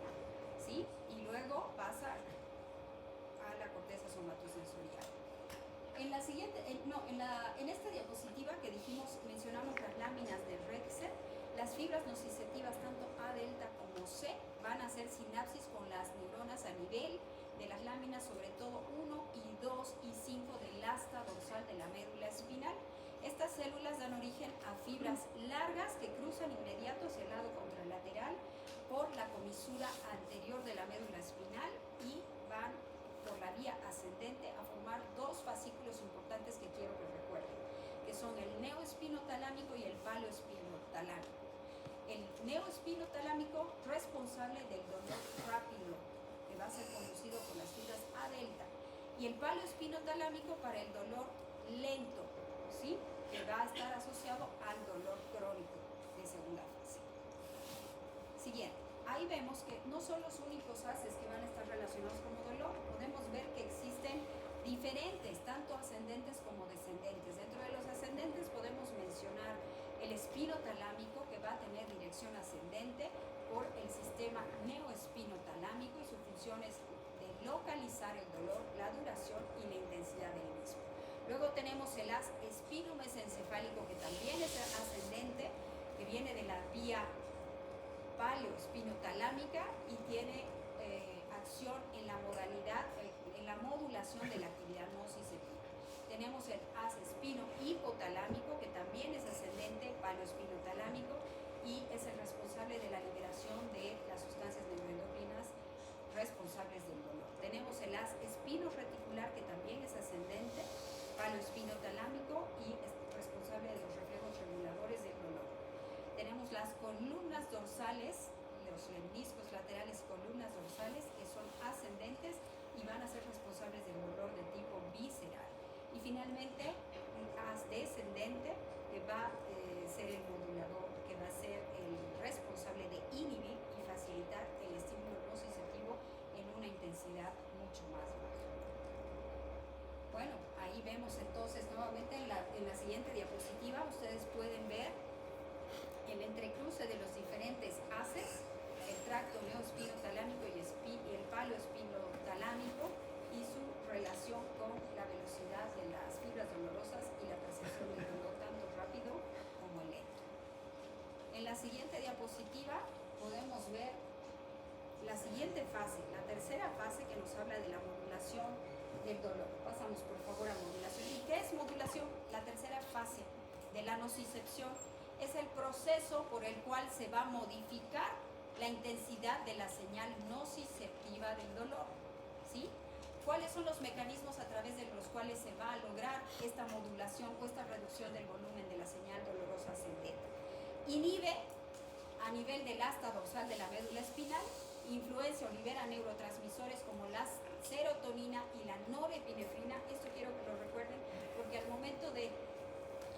¿sí? Y luego pasa a la corteza somatosensorial. En la siguiente, en esta diapositiva que dijimos, mencionamos las láminas de Rexer. Las fibras nociceptivas, tanto A delta como C, van a hacer sinapsis con las neuronas a nivel de las láminas, sobre todo 1 y 2 y 5 del asta dorsal de la médula espinal. Estas células dan origen a fibras largas que cruzan inmediato hacia el lado contralateral por la comisura anterior de la médula espinal y van por la vía ascendente a formar dos fascículos importantes que quiero que recuerden, que son el neoespinotalámico y el paloespinotalámico. El neoespinotalámico responsable del dolor rápido, que va a ser conducido por las fibras A delta, y el paloespinotalámico para el dolor lento, ¿sí? Que va a estar asociado al dolor crónico de segunda fase. Siguiente. Ahí vemos que no son los únicos haces que van a estar relacionados como dolor. Podemos ver que existen diferentes, tanto ascendentes como descendentes. Dentro de los ascendentes podemos mencionar el espinotalámico, que va a tener dirección ascendente por el sistema neoespinotalámico, y su función es de localizar el dolor, la duración y la intensidad del mismo. Luego tenemos el haz espinomesencefálico, que también es ascendente, que viene de la vía paleoespinotalámica y tiene acción en la modalidad, en la modulación de la actividad nociceptiva. Tenemos el haz espino-hipotalámico, que también es ascendente, paleoespinotalámico, y es el responsable de la liberación de las sustancias neuroendocrinas responsables del dolor. Tenemos el haz espino-reticular, que también es ascendente, paloespinotalámico, y es responsable de los reflejos reguladores del dolor. Tenemos las columnas dorsales, los lemniscos laterales y columnas dorsales, que son ascendentes y van a ser responsables del dolor de tipo visceral. Y finalmente, un haz descendente, que va a ser el modulador, que va a ser el responsable de inhibir y facilitar el estímulo nociceptivo en una intensidad mucho más baja. Bueno, ahí vemos entonces nuevamente en la siguiente diapositiva, ustedes pueden ver el entrecruce de los diferentes haces, el tracto neoespinotalámico y el paloespinotalámico, y su relación con la velocidad de las fibras dolorosas y la percepción del dolor tanto rápido como lento. En la siguiente diapositiva podemos ver la siguiente fase, la tercera fase, que nos habla de la modulación del dolor. Pasamos por favor a modulación. ¿Y qué es modulación? La tercera fase de la nocicepción es el proceso por el cual se va a modificar la intensidad de la señal nociceptiva del dolor, ¿sí? ¿Cuáles son los mecanismos a través de los cuales se va a lograr esta modulación o esta reducción del volumen de la señal dolorosa ascendente? Inhibe a nivel del asta dorsal de la médula espinal, influencia o libera neurotransmisores como la serotonina y la norepinefrina. Esto quiero que lo recuerden, porque al momento de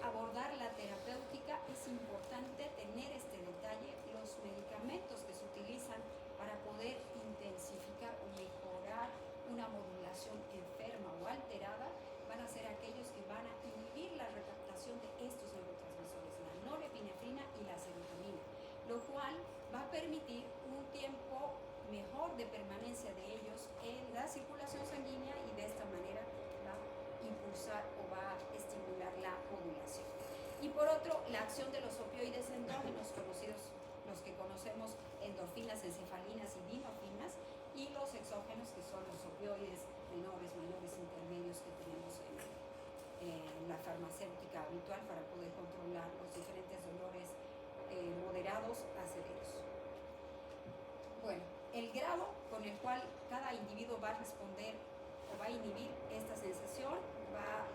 abordar la terapéutica es importante tener este detalle. Los medicamentos que se utilizan para poder intensificar o mejorar una modulación enferma o alterada van a ser aquellos que van a inhibir la recaptación de estos neurotransmisores, la norepinefrina y la serotonina, lo cual va a permitir un tiempo mejor de permanencia de ellos en la circulación sanguínea, y de esta manera va a impulsar o va a estimular la modulación. Y por otro, la acción de los opioides endógenos, conocidos, los que conocemos, endorfinas, encefalinas y dinofinas, y los exógenos, que son los opioides menores, intermedios, que tenemos en la farmacéutica habitual para poder controlar los diferentes dolores moderados a severos. Bueno, El grado con el cual cada individuo va a responder o va a inhibir esta sensación va a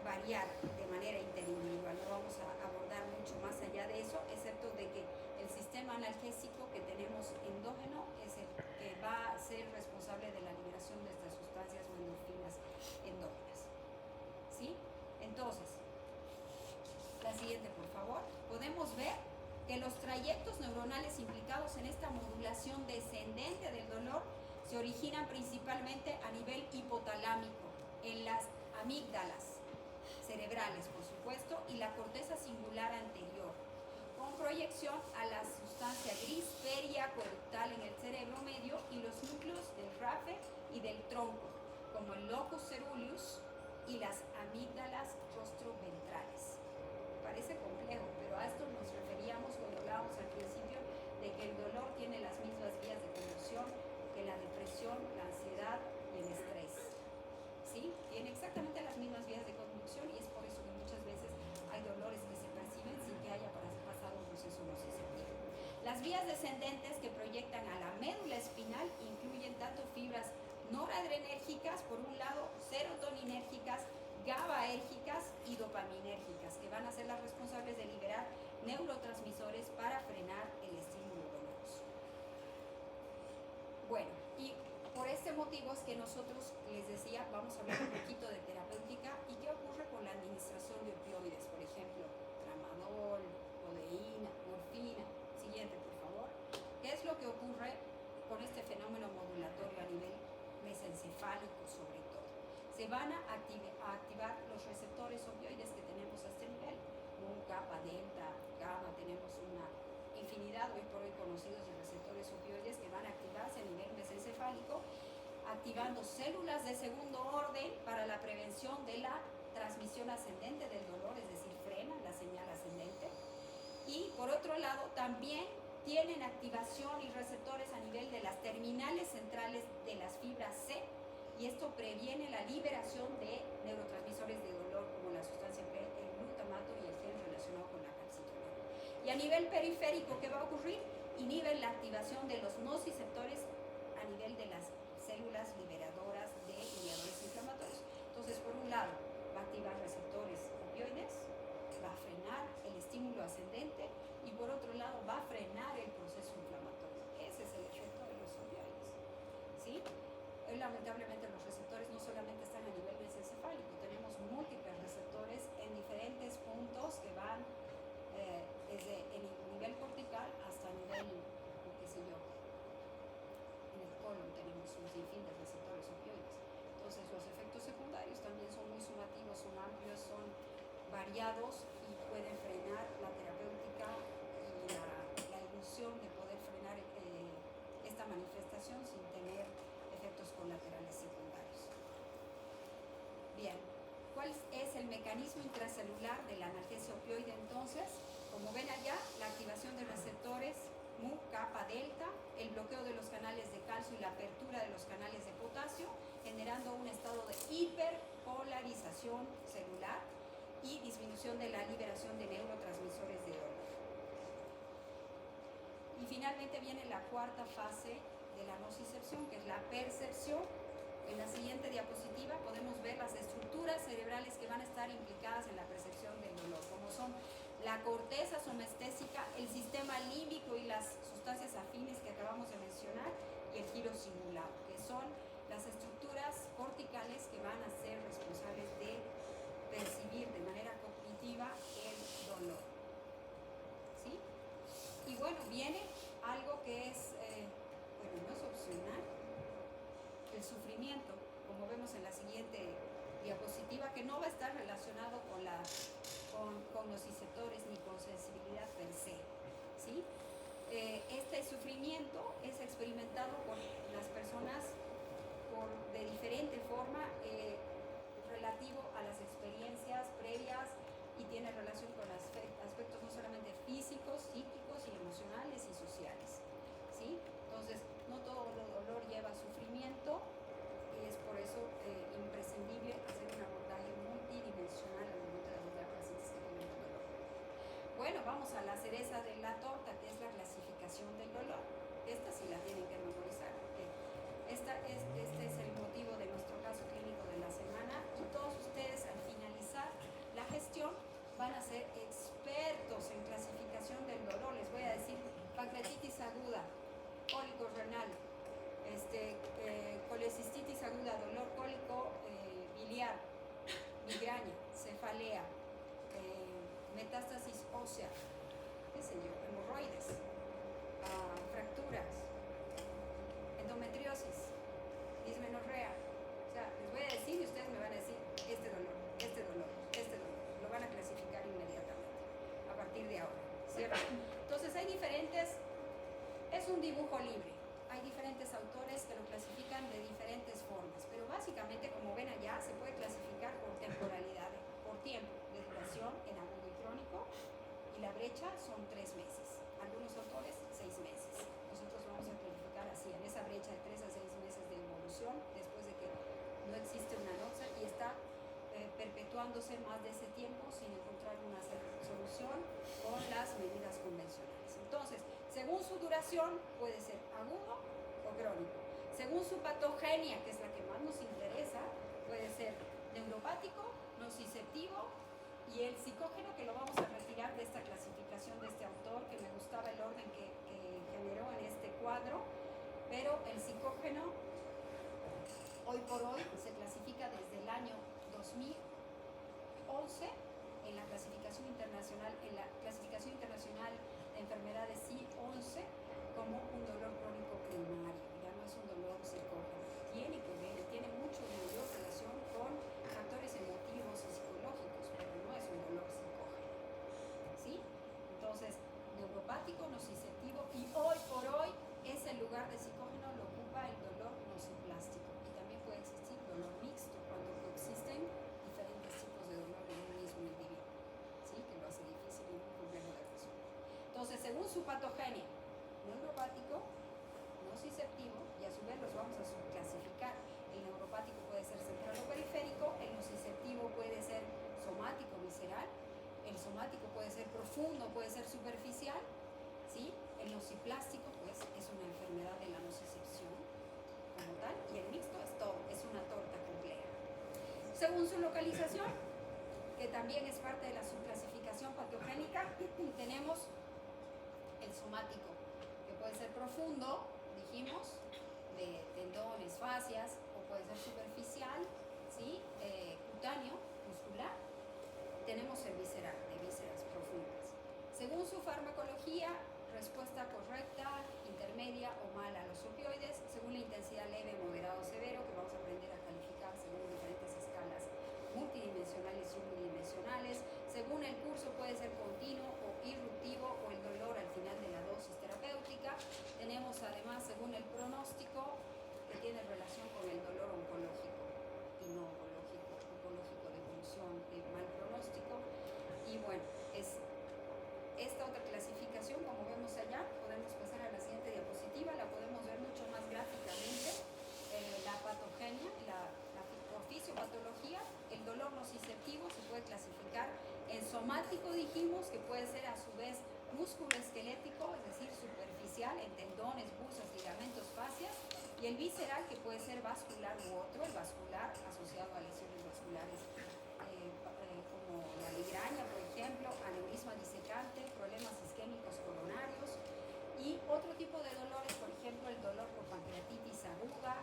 variar de manera interindividual. No vamos a abordar mucho más allá de eso, excepto de que el sistema analgésico que tenemos endógeno es el que va a ser responsable de la liberación de estas sustancias o endorfinas endógenas. ¿Sí? Entonces, la siguiente, por favor. Podemos ver que los trayectos neuronales implicados en esta modulación descendente del dolor se originan principalmente a nivel hipotalámico, en las amígdalas cerebrales, por supuesto, y la corteza cingullar anterior, con proyección a la sustancia gris periacueductal en el cerebro medio y los núcleos del rafe y del tronco, como el locus ceruleus y las amígdalas rostroventrales. Parece complejo, pero a esto nos referíamos cuando hablábamos al principio de que el dolor tiene las mismas vías de conducción que la depresión, la ansiedad y el estrés. ¿Sí? Tiene exactamente las mismas vías de conducción y es por eso que muchas veces hay dolores que se perciben sin que haya pasado un proceso nociceptivo. Las vías descendentes que proyectan a la médula espinal incluyen tanto fibras noradrenérgicas, por un lado, serotoninérgicas, GABAérgicas y dopaminérgicas, que van a ser las responsables de liberar neurotransmisores para frenar el estímulo doloroso. Bueno, y por este motivo es que nosotros, les decía, vamos a hablar un poquito de terapéutica y qué ocurre con la administración de opioides, por ejemplo, tramadol, codeína, morfina. Siguiente, por favor. ¿Qué es lo que ocurre con este fenómeno modulatorio a nivel mesencefálico, sobre todo? Se van a activar los receptores opioides que tenemos a este nivel, mu, kappa, delta, gamma, tenemos una infinidad hoy por hoy conocidos de receptores opioides que van a activarse a nivel mesencefálico, activando células de segundo orden para la prevención de la transmisión ascendente del dolor, es decir, frena la señal ascendente. Y por otro lado, también tienen activación y receptores a nivel de las terminales centrales de las fibras C, y esto previene la liberación de neurotransmisores de dolor como la sustancia P, el glutamato y el gen relacionado con la calcitonina. Y a nivel periférico, ¿qué va a ocurrir? Inhiben la activación de los nociceptores a nivel de las células liberadoras de mediadores inflamatorios. Entonces, por un lado, va a activar receptores opioides, va a frenar el estímulo ascendente y por otro lado va a frenar el proceso inflamatorio. Ese es el efecto de los opioides. ¿Sí? Lamentablemente los receptores no solamente están a nivel mesencefálico, tenemos múltiples receptores en diferentes puntos que van desde el nivel cortical hasta nivel, qué sé yo, en el colon tenemos un sinfín de receptores opioides. Entonces los efectos secundarios también son muy sumativos, son amplios, son variados y pueden frenar la terapéutica y la ilusión de poder frenar esta manifestación sin tener efectos colaterales secundarios. Bien, ¿cuál es el mecanismo intracelular de la analgesia opioide entonces? Como ven allá, la activación de receptores mu, kappa, delta, el bloqueo de los canales de calcio y la apertura de los canales de potasio, generando un estado de hiperpolarización celular y disminución de la liberación de neurotransmisores de dolor. Y finalmente viene la cuarta fase de la nocicepción, que es la percepción. En la siguiente diapositiva podemos ver las estructuras cerebrales que van a estar implicadas en la percepción del dolor, como son la corteza somestésica, el sistema límbico y las sustancias afines que acabamos de mencionar, y el giro cingulado, que son las estructuras corticales que van a ser responsables de percibir de manera cognitiva el dolor. ¿Sí? Y bueno, viene algo que es, no es opcional, el sufrimiento, como vemos en la siguiente diapositiva, que no va a estar relacionado con nociceptores ni con sensibilidad per se. ¿Sí? Este sufrimiento es experimentado por las personas de diferente forma relativo a las experiencias previas y tiene relación con aspectos no solamente físicos, psíquicos y emocionales y sociales. ¿Sí? Entonces, no todo el dolor lleva sufrimiento y es por eso imprescindible hacer un abordaje multidimensional al momento de ayudar a pacientes que tienen dolor. Bueno, vamos a la cereza de la torta, que es la clasificación del dolor. esta sí la tienen que memorizar. Este es el motivo de nuestro caso clínico de la semana. Y todos ustedes al finalizar la gestión van a ser expertos en clasificación del dolor. Les voy a decir pancreatitis aguda, cólico renal, colecistitis aguda, dolor cólico biliar, migraña, cefalea, metástasis ósea, qué sé yo, hemorroides, fracturas, endometriosis, dismenorrea. O sea, les voy a decir y ustedes me van a decir este dolor. Lo van a clasificar inmediatamente a partir de ahora, ¿cierto? Entonces hay diferentes, es un dibujo libre. Hay diferentes autores que lo clasifican de diferentes formas, pero básicamente, como ven allá, se puede clasificar por temporalidad, por tiempo de duración en agudo y crónico, y la brecha son 3 meses. Algunos autores 6 meses. Nosotros vamos a clasificar así, en esa brecha de 3 a 6 meses de evolución, después de que no existe una noxa y está perpetuándose más de ese tiempo sin encontrar una solución con las medidas convencionales. Entonces, según su duración, puede ser agudo o crónico. Según su patogenia, que es la que más nos interesa, puede ser neuropático, nociceptivo, y el psicógeno, que lo vamos a retirar de esta clasificación de este autor, que me gustaba el orden que generó en este cuadro, pero el psicógeno hoy por hoy se clasifica desde el año 2011 en la clasificación internacional, de enfermedades I-11, como un dolor crónico primario. Ya no es un dolor psicógeno. Tiene que ver, tiene mucho mayor relación con factores emotivos y psicológicos, pero no es un dolor psicógeno. ¿Sí? Entonces, neuropático, nociceptivo, y hoy por hoy ese lugar de psicógeno lo ocupa el dolor nociplástico. Y también puede existir dolor mixto cuando coexisten diferentes tipos de dolor en un mismo individuo, ¿sí? Que lo hace difícil y muy complejo de resolver. Entonces, según su patogenia, neuropático, nociceptivo, y a su vez los vamos a subclasificar. El neuropático puede ser central o periférico, el nociceptivo puede ser somático visceral, el somático puede ser profundo, puede ser superficial, ¿sí? El nociplástico, pues, es una enfermedad de la nocicepción como tal, y el mixto es todo, es una torta compleja. Según su localización, que también es parte de la subclasificación patogénica, tenemos el somático, que puede ser profundo, dijimos, de tendones, fascias, o puede ser superficial, ¿sí? Cutáneo, muscular. Tenemos el visceral, de vísceras profundas. Según su farmacología, respuesta correcta, intermedia o mala a los opioides, según la intensidad leve, moderado o severo, que vamos a aprender a calificar según diferentes escalas multidimensionales y unidimensionales. Según el curso puede ser continuo o irruptivo, o el dolor al final de la dosis terapéutica. Tenemos además, según el pronóstico, que tiene relación con el dolor oncológico y no oncológico de evolución de mal pronóstico. Y bueno, es esta otra clasificación, como vemos allá. Podemos pasar a la siguiente diapositiva, la podemos ver mucho más gráficamente. La patogenia, la fisiopatología. El dolor nociceptivo se puede clasificar en somático, dijimos, que puede ser a su vez musculoesquelético, es decir, superficial, en tendones, busas, ligamentos, fascias, y el visceral, que puede ser vascular u otro, el vascular asociado a lesiones vasculares como la migraña, por ejemplo, aneurisma disecante, problemas isquémicos coronarios, y otro tipo de dolores, por ejemplo, el dolor por pancreatitis aguda,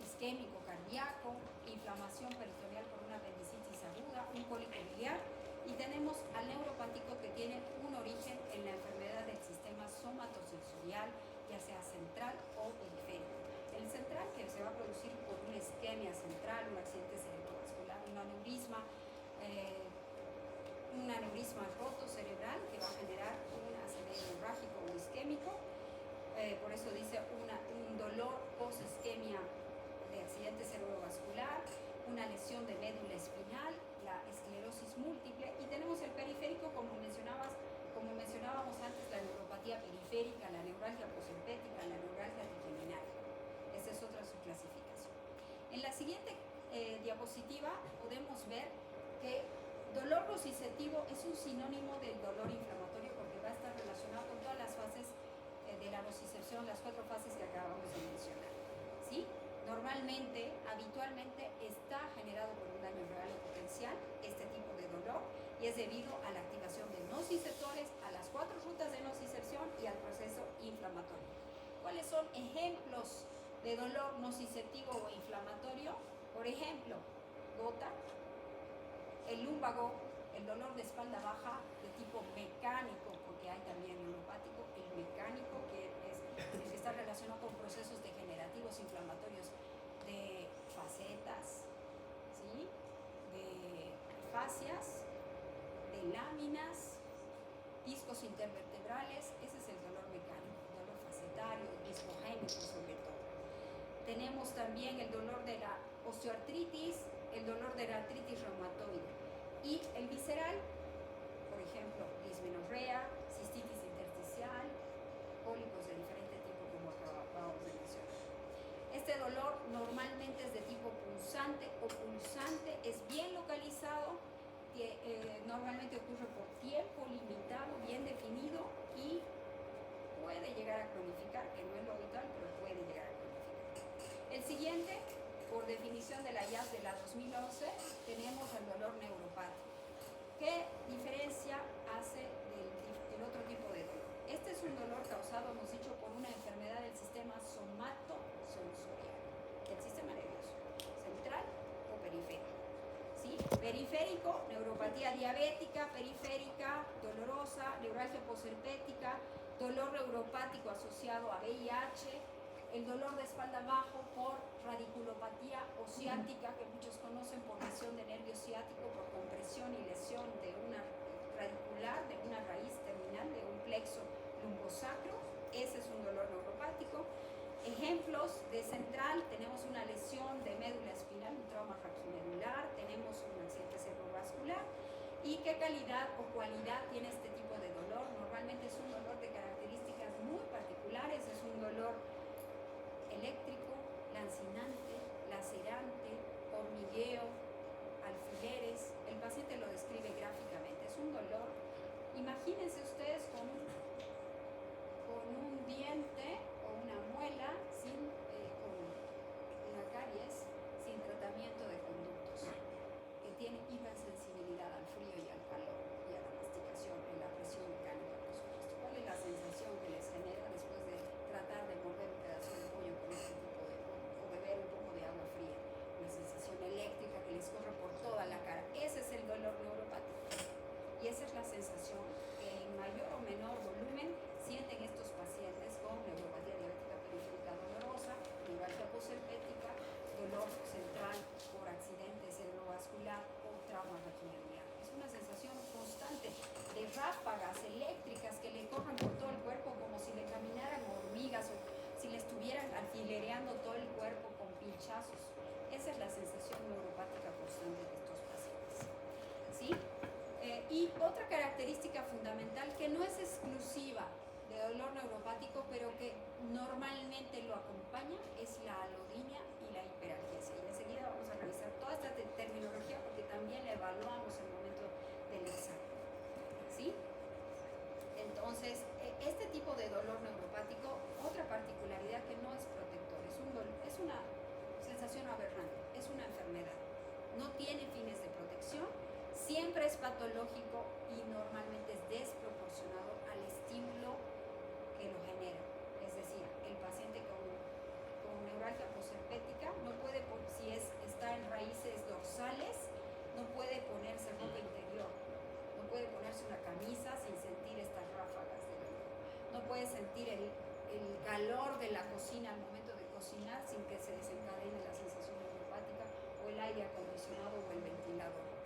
isquémico cardíaco, inflamación peritoneal por una apendicitis aguda, un cólico biliar, y tenemos al neuropático, que tiene un origen en la enfermedad del sistema somatosensorial, ya sea central o periférico. El central, que se va a producir por una isquemia central, un accidente cerebrovascular, un aneurisma roto cerebral, que va a generar un ACV hemorrágico o isquémico. Por eso dice un dolor post-isquemia de accidente cerebrovascular, una lesión de médula espinal, la esclerosis múltiple, y tenemos el periférico, como mencionábamos antes, la neuropatía periférica, la neuralgia posempética, la neuralgia trigeminaria. Esa es otra subclasificación. En la siguiente diapositiva podemos ver que dolor nociceptivo es un sinónimo del dolor inflamatorio, porque va a estar relacionado con todas las fases de la nocicepción activación, las 4 fases que acabamos de mencionar. ¿Sí? Normalmente, habitualmente, está generado por un daño real o potencial este tipo de dolor y es debido a la activación de nociceptores, a las 4 rutas de nocicepción y al proceso inflamatorio. ¿Cuáles son ejemplos de dolor nociceptivo o inflamatorio? Por ejemplo, gota, el lúmbago, el dolor de espalda baja de tipo mecánico, porque hay también neuropático, el mecánico que es el que está relacionado con procesos degenerativos inflamatorios de facetas, ¿sí? De fascias, de láminas, discos intervertebrales. Ese es el dolor mecánico, dolor facetario, discogénico sobre todo. Tenemos también el dolor de la osteoartritis, el dolor de la artritis reumatoide. Y el visceral, por ejemplo, dismenorrea, cistitis intersticial, cólicos de diferente tipo, como acabamos de mencionar. Este dolor normalmente es de tipo punzante o pulsante, es bien localizado, normalmente ocurre por tiempo limitado, bien definido y puede llegar a cronificar, que no es lo habitual, pero puede llegar a cronificar. El siguiente, por definición de la IAS de la 2011, tenemos el dolor neuropático. ¿Qué diferencia hace del otro tipo de dolor? Este es un dolor causado, hemos dicho, por una enfermedad del sistema somatosensorial, del sistema nervioso, central o periférico. ¿Sí? Periférico, neuropatía diabética, periférica, dolorosa, neuralgia posherpética, dolor neuropático asociado a VIH, el dolor de espalda bajo por radiculopatía o ciática, que muchos conocen por lesión de nervio ciático, por compresión y lesión de una radicular, de una raíz terminal, de un plexo lumbosacro. Ese es un dolor neuropático. Ejemplos de central, tenemos una lesión de médula espinal, un trauma raquimedular, tenemos un accidente cerebrovascular. ¿Y qué calidad o cualidad tiene este tipo de dolor? Normalmente es un dolor de características muy particulares, es un dolor eléctrico, lancinante, lacerante, hormigueo, alfileres. El paciente lo describe gráficamente. Es un dolor. Imagínense ustedes con un diente o una muela con una caries sin tratamiento de conductos, que tiene hipersensibilidad al frío y al calor y a la masticación, en la presión mecánica, por supuesto. ¿Cuál es la sensación que les genera después de tratar de morder un pedazo de pollo con este tipo de, o beber un poco de agua fría? Una sensación eléctrica que les corre por toda la cara. Ese es el dolor neuropático. Y esa es la sensación que en mayor o menor volumen sienten estos pacientes con neuropatía diabética periférica dolorosa, neuralgia posherpética, dolor central por accidente cerebrovascular o trauma raquimedular. Es una sensación constante de ráfagas eléctricas que le corran por todo el cuerpo como si le caminaran hormigas o si le estuvieran alfilereando todo el cuerpo con pinchazos. Esa es la sensación neuropática constante de estos pacientes. ¿Sí? Y otra característica fundamental que no es exclusiva de dolor neuropático, pero que normalmente lo acompaña, es la alodinia y la hiperalgesia. Y enseguida vamos a revisar toda esta terminología porque también la evaluamos en el momento del examen. ¿Sí? Entonces, este tipo de dolor neuropático, otra particularidad que no es protector, es una sensación aberrante, es una enfermedad. No tiene fines de protección, siempre es patológico y normalmente es desproporcionado al estímulo que lo genera. Es decir, el paciente con neuralgia posherpética no puede, si está en raíces dorsales, no puede ponerse ropa interior, no puede ponerse una camisa sin sentir estas ráfagas de dolor, no puede sentir el calor de la cocina al momento de cocinar sin que se desencadene la sensación neuropática o el aire acondicionado o el ventilador.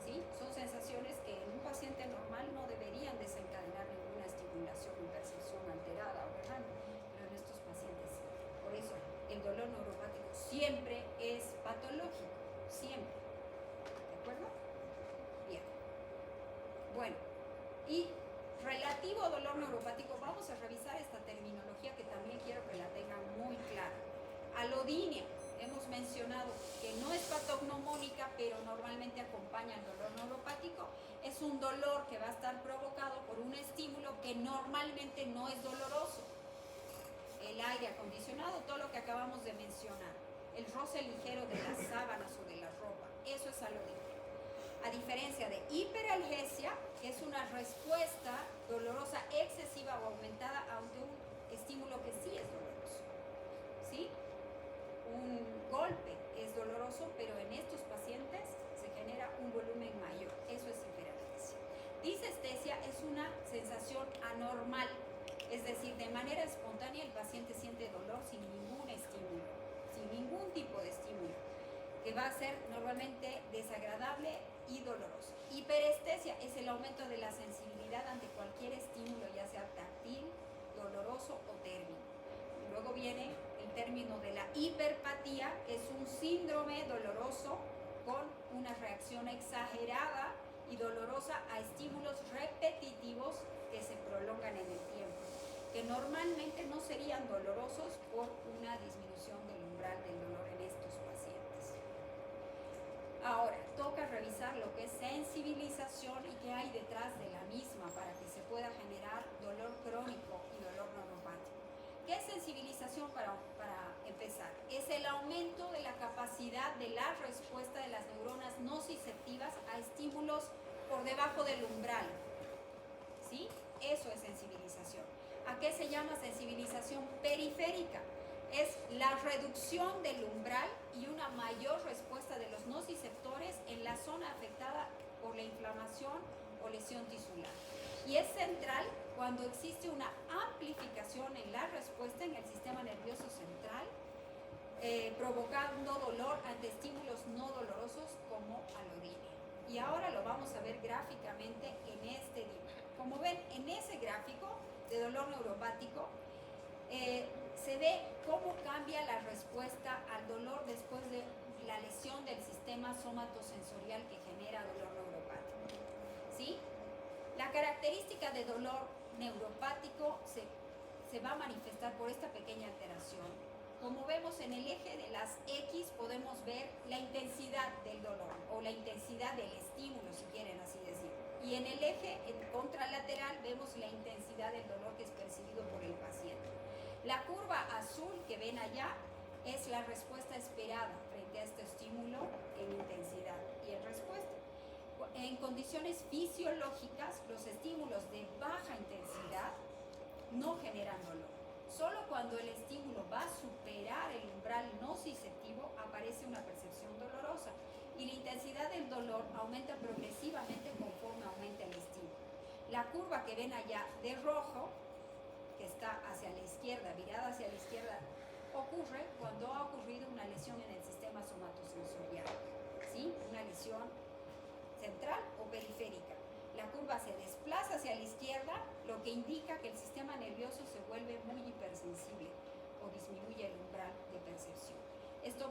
¿Sí? Son sensaciones que en un paciente normal no deberían desencadenar ninguna estimulación o percepción alterada o aberrante, pero en estos pacientes sí. Por eso el dolor neuropático siempre es patológico, siempre. ¿De acuerdo? Bien. Bueno, y relativo a dolor neuropático, vamos a revisar esta terminología que también quiero que la tengan muy clara. Alodinia. Hemos mencionado que no es patognomónica, pero normalmente acompaña el dolor neuropático. Es un dolor que va a estar provocado por un estímulo que normalmente no es doloroso. el aire acondicionado, todo lo que acabamos de mencionar, el roce ligero de las sábanas o de la ropa, eso es alodinia. A diferencia de hiperalgesia, que es una respuesta dolorosa excesiva o aumentada ante un estímulo que sí es doloroso, ¿sí? Un golpe es doloroso, pero en estos pacientes se genera un volumen mayor, eso es hiperalgesia. Disestesia es una sensación anormal, es decir, de manera espontánea el paciente siente dolor sin ningún estímulo, sin ningún tipo de estímulo, que va a ser normalmente desagradable y doloroso. Hiperestesia es el aumento de la sensibilidad ante cualquier estímulo, ya sea táctil, doloroso o térmico. Luego viene el término de la hiperpatía, que es un síndrome doloroso con una reacción exagerada y dolorosa a estímulos repetitivos que se prolongan en el tiempo, que normalmente no serían dolorosos por una disminución del umbral del dolor en estos pacientes. Ahora, toca revisar lo que es sensibilización y qué hay detrás de la misma para que se pueda generar dolor crónico y dolor neuropático. ¿Qué es sensibilización para empezar? Es el aumento de la capacidad de la respuesta de las neuronas nociceptivas a estímulos por debajo del umbral. ¿Sí? Eso es sensibilización. ¿A qué se llama sensibilización periférica? Es la reducción del umbral y una mayor respuesta de los nociceptores en la zona afectada por la inflamación o lesión tisular. Y es central cuando existe una amplificación en la respuesta en el sistema nervioso central, provocando dolor ante estímulos no dolorosos como alodinia. Y ahora lo vamos a ver gráficamente en este dibujo. Como ven, en ese gráfico de dolor neuropático, se ve cómo cambia la respuesta al dolor después de la lesión del sistema somatosensorial que genera dolor neuropático. ¿Sí? La característica de dolor neuropático se va a manifestar por esta pequeña alteración. Como vemos en el eje de las X podemos ver la intensidad del dolor o la intensidad del estímulo, si quieren así decir. Y en el eje contralateral vemos la intensidad del dolor que es percibido por el paciente. La curva azul que ven allá es la respuesta esperada frente a este estímulo en intensidad y en respuesta. En condiciones fisiológicas, los estímulos de baja intensidad no generan dolor. Solo cuando el estímulo va a superar el umbral nociceptivo aparece una percepción dolorosa y la intensidad del dolor aumenta progresivamente conforme aumenta el estímulo. La curva que ven allá de rojo, que está hacia la izquierda, virada hacia la izquierda, ocurre cuando ha ocurrido una lesión en el sistema somatosensorial, ¿sí? Una lesión central o periférica. La curva se desplaza hacia la izquierda, lo que indica que el sistema nervioso se vuelve muy hipersensible o disminuye el umbral de percepción. Esto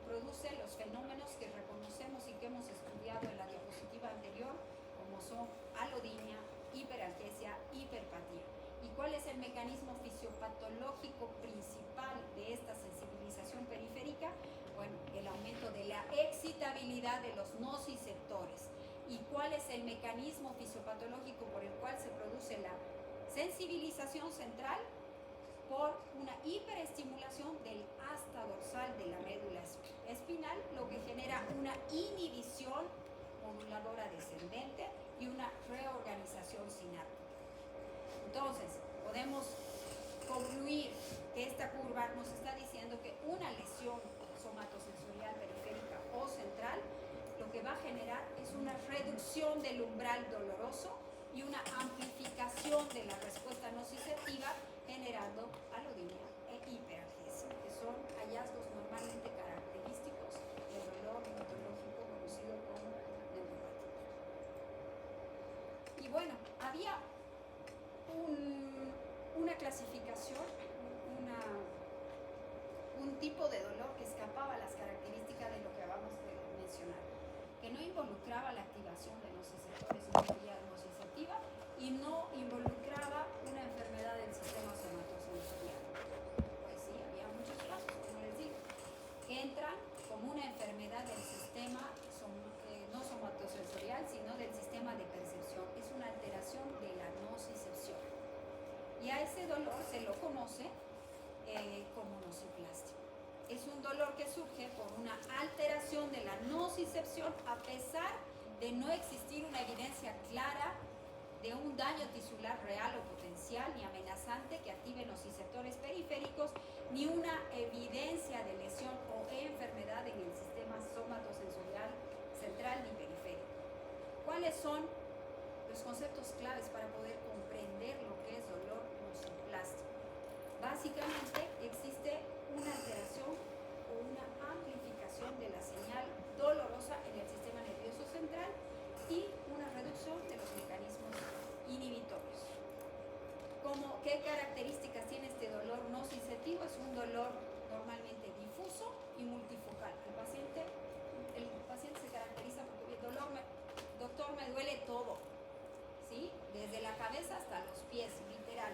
produce los fenómenos que reconocemos y que hemos estudiado en la diapositiva anterior, como son alodinia, hiperalgesia, hiperpatía. ¿Y cuál es el mecanismo fisiopatológico principal de esta sensibilización periférica? Bueno, el aumento de la excitabilidad de los nociceptores. ¿Y cuál es el mecanismo fisiopatológico por el cual se produce la sensibilización central? Por una hiperestimulación del asta dorsal de la médula espinal, lo que genera una inhibición moduladora descendente y una reorganización sináptica. Entonces, podemos concluir que esta curva nos está diciendo que una lesión somatosensorial periférica o central lo que va a generar es una reducción del umbral doloroso y una amplificación de la respuesta nociceptiva, generando alodinia e hiperalgesia, que son hallazgos normalmente característicos del dolor reumatológico conocido como neuropático. Y bueno, había una clasificación, un tipo de dolor que escapaba a las características de lo que acabamos de mencionar, que no involucraba la activación de los receptores en la vía nociceptiva y no involucraba una enfermedad del sistema somatosensorial. Pues sí, había muchos casos, como les digo, que entran como una enfermedad del sistema no somatosensorial, sino del sistema de percepción. Es una alteración de la nocicepción. Y a ese dolor se lo conoce como nociplástico. Es un dolor que surge por una alteración de la nocicepción a pesar de no existir una evidencia clara de un daño tisular real o potencial ni amenazante que active nociceptores periféricos, ni una evidencia de lesión o enfermedad en el sistema somatosensorial central ni periférico. ¿Cuáles son los conceptos claves para poder comprender lo que es dolor nociplástico? Básicamente existe una alteración o una amplificación de la señal dolorosa en el sistema nervioso central y una reducción de los mecanismos inhibitorios. ¿Qué características tiene este dolor nociceptivo? Es un dolor normalmente difuso y multifocal. El paciente se caracteriza porque doctor, me duele todo, ¿sí? Desde la cabeza hasta los pies, literal.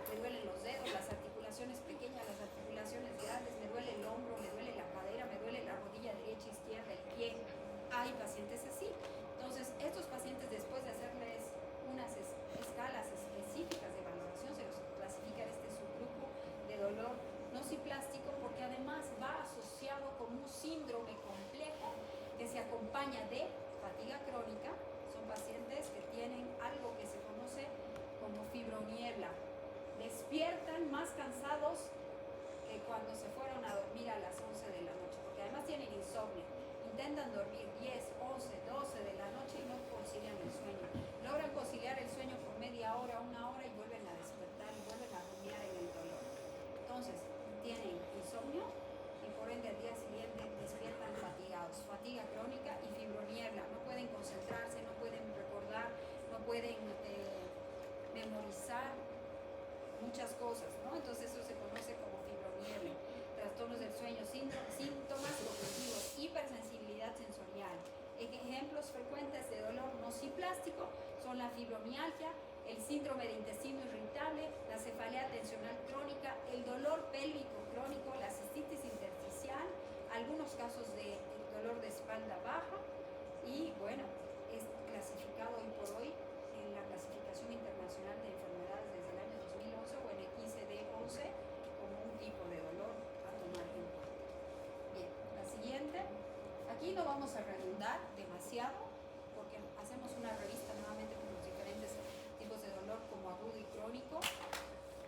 Me duelen los dedos, las articulaciones pequeñas, las articulaciones grandes, me duele el hombro, me duele la cadera, me duele la rodilla derecha, izquierda, el pie. Hay pacientes así. Entonces, estos pacientes, después de hacerles unas escalas específicas de valoración, se los clasifica en este subgrupo de dolor nociplástico, porque además va asociado con un síndrome complejo que se acompaña de fatiga crónica. Son pacientes que tienen algo que se conoce como fibroniebla. Despiertan más cansados que cuando se fueron a dormir a las 11 de la noche, porque además tienen insomnio. Intentan dormir 10, 11, 12 de la noche y no concilian el sueño. Logran conciliar el sueño por media hora, una hora y vuelven a despertar y vuelven a rumiar en el dolor. Entonces, tienen insomnio y por ende al día siguiente despiertan fatigados, fatiga crónica y fibroniebla. No pueden concentrarse, no pueden recordar, no pueden memorizar muchas cosas, ¿no? Entonces eso se conoce como fibroniebla. Trastornos del sueño, síntomas cognitivos, hipersensibilidad sensorial. Ejemplos frecuentes de dolor nociplástico son la fibromialgia, el síndrome de intestino irritable, la cefalea tensional crónica, el dolor pélvico crónico, la cistitis intersticial, algunos casos de dolor de espalda baja y bueno, es clasificado hoy por hoy en la clasificación internacional de enfermedades desde el año 2011 o en el ICD-11 como un tipo de dolor a tomar en cuenta. Bien, la siguiente. Aquí no vamos a redundar demasiado porque hacemos una revista nuevamente con los diferentes tipos de dolor como agudo y crónico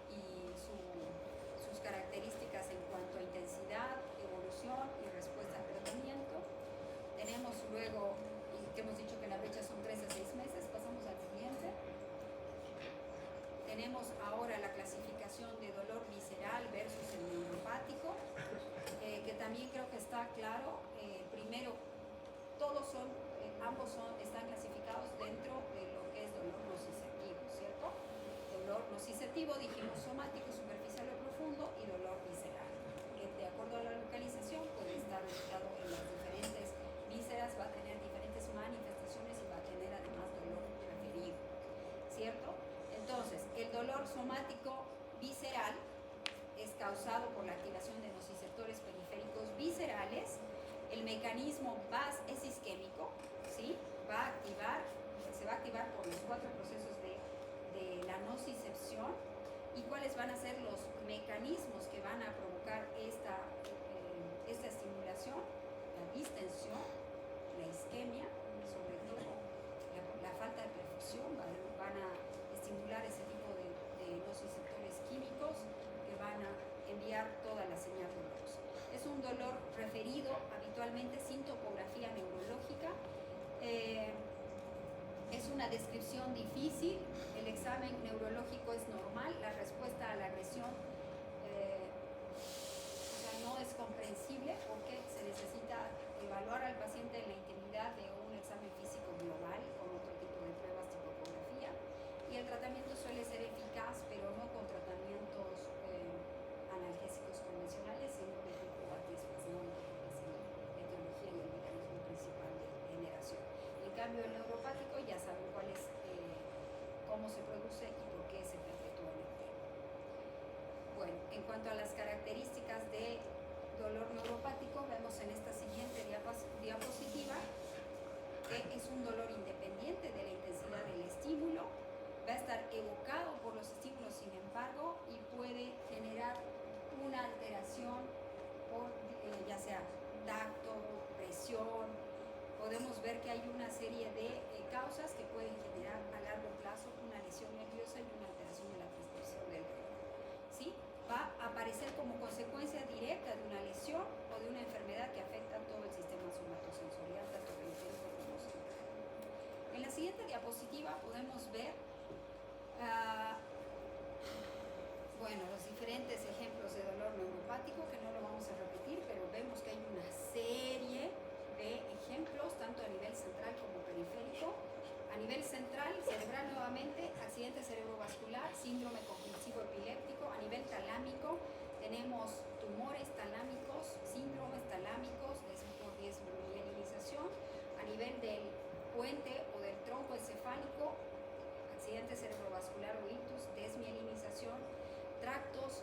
y sus características en cuanto a intensidad, evolución y respuesta al tratamiento. Tenemos luego, que hemos dicho que la brecha son 3 a 6 meses, pasamos al siguiente. Tenemos ahora la clasificación de dolor visceral versus el neuropático, que también creo que está claro. Primero, ambos están clasificados dentro de lo que es dolor nociceptivo, ¿cierto? Dolor nociceptivo, dijimos somático, superficial o profundo, y dolor visceral, que de acuerdo a la localización puede estar ubicado en las diferentes vísceras, va a tener diferentes manifestaciones y va a tener además dolor referido, ¿cierto? Entonces, el dolor somático visceral es causado por la activación de nociceptores periféricos viscerales. El mecanismo es isquémico, ¿sí? Se va a activar por los 4 procesos de la nocicepción. ¿Y cuáles van a ser los mecanismos que van a provocar esta estimulación? La distensión, la isquemia, sobre todo la falta de perfusión, van a estimular ese tipo de nociceptores químicos que van a enviar toda la señal dolorosa. Es un dolor referido habitualmente sin topografía neurológica. Es una descripción difícil. El examen neurológico es normal. La respuesta a la agresión no es comprensible porque se necesita evaluar al paciente en la intimidad de un examen físico global con otro tipo de pruebas tipo ecografía. Y el tratamiento suele ser eficaz, pero no con tratamientos analgésicos convencionales, sino de tipo antiespasmódico, porque es la etiología y el mecanismo principal de generación. En cambio, el neuropático ya saben cuál es, cómo se produce y por qué se perpetúa en el tiempo. Bueno, en cuanto a las características de dolor neuropático, vemos en esta siguiente diapositiva que es un dolor independiente de la intensidad del estímulo, va a estar evocado por los estímulos, sin embargo, y puede generar una diapositiva podemos ver bueno, los diferentes ejemplos de dolor neuropático, que no lo vamos a repetir, pero vemos que hay una serie de ejemplos, tanto a nivel central como periférico. A nivel central, cerebral nuevamente, accidente cerebrovascular, síndrome compulsivo epiléptico. A nivel talámico, tenemos tumores talámicos, síndromes talámicos, desmielinización. A nivel del puente o del tronco encefálico, accidente cerebrovascular o ictus, desmielinización. Tractos,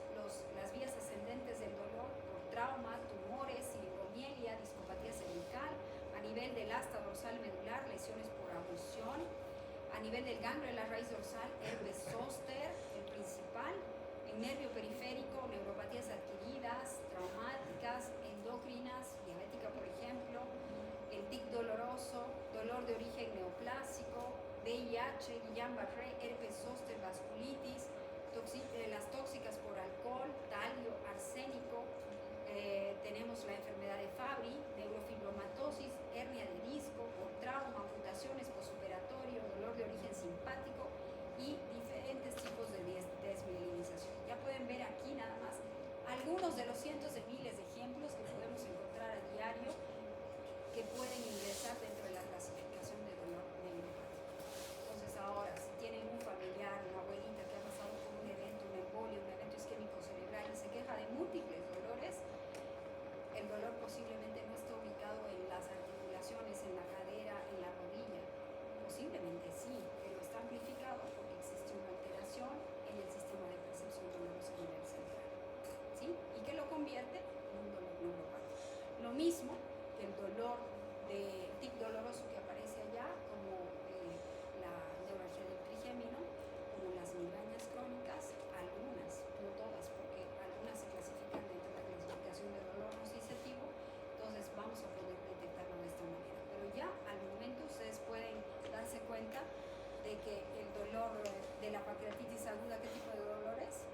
las vías ascendentes del dolor por trauma, tumores, silicomielgia, discopatía cervical. A nivel del asta dorsal medular, lesiones por abulsión. A nivel del ganglio de la raíz dorsal, herpes zóster, el principal. En nervio periférico, neuropatías adquiridas, traumáticas, endocrinas, diabética por ejemplo. El tic doloroso, dolor de origen neoplásico, VIH, Guillain-Barré, herpes zóster, vasculitis. Las tóxicas por alcohol, talio, arsénico, tenemos la enfermedad de Fabry, neurofibromatosis, hernia de disco, por trauma, amputaciones postoperatorio, dolor de origen simpático y diferentes tipos de desmielinización. Ya pueden ver aquí nada más algunos de los cientos de miles de ejemplos que podemos encontrar a diario que pueden ingresar dentro de la clasificación de dolor neuropático. Entonces ahora, si tienen un familiar, una abuelita que ha pasado por un evento, una embolia, un evento isquémico cerebral y se queja de múltiples dolores, el dolor posiblemente no está ubicado en las articulaciones, en la cadera, en la rodilla. Posiblemente sí, pero está amplificado porque existe una alteración en el sistema de percepción dolorosa a nivel central. ¿Sí? ¿Y qué lo convierte? En un dolor neuropático. Lo mismo que el dolor de tic doloroso que aparece allá, como la neuralgia del trigémino, como las migrañas crónicas, algunas, no todas, porque algunas se clasifican dentro de la clasificación de dolor nociceptivo, entonces vamos a poder detectarlo de esta manera. Pero ya al momento ustedes pueden darse cuenta de que el dolor de la pancreatitis aguda, ¿qué tipo de dolor es?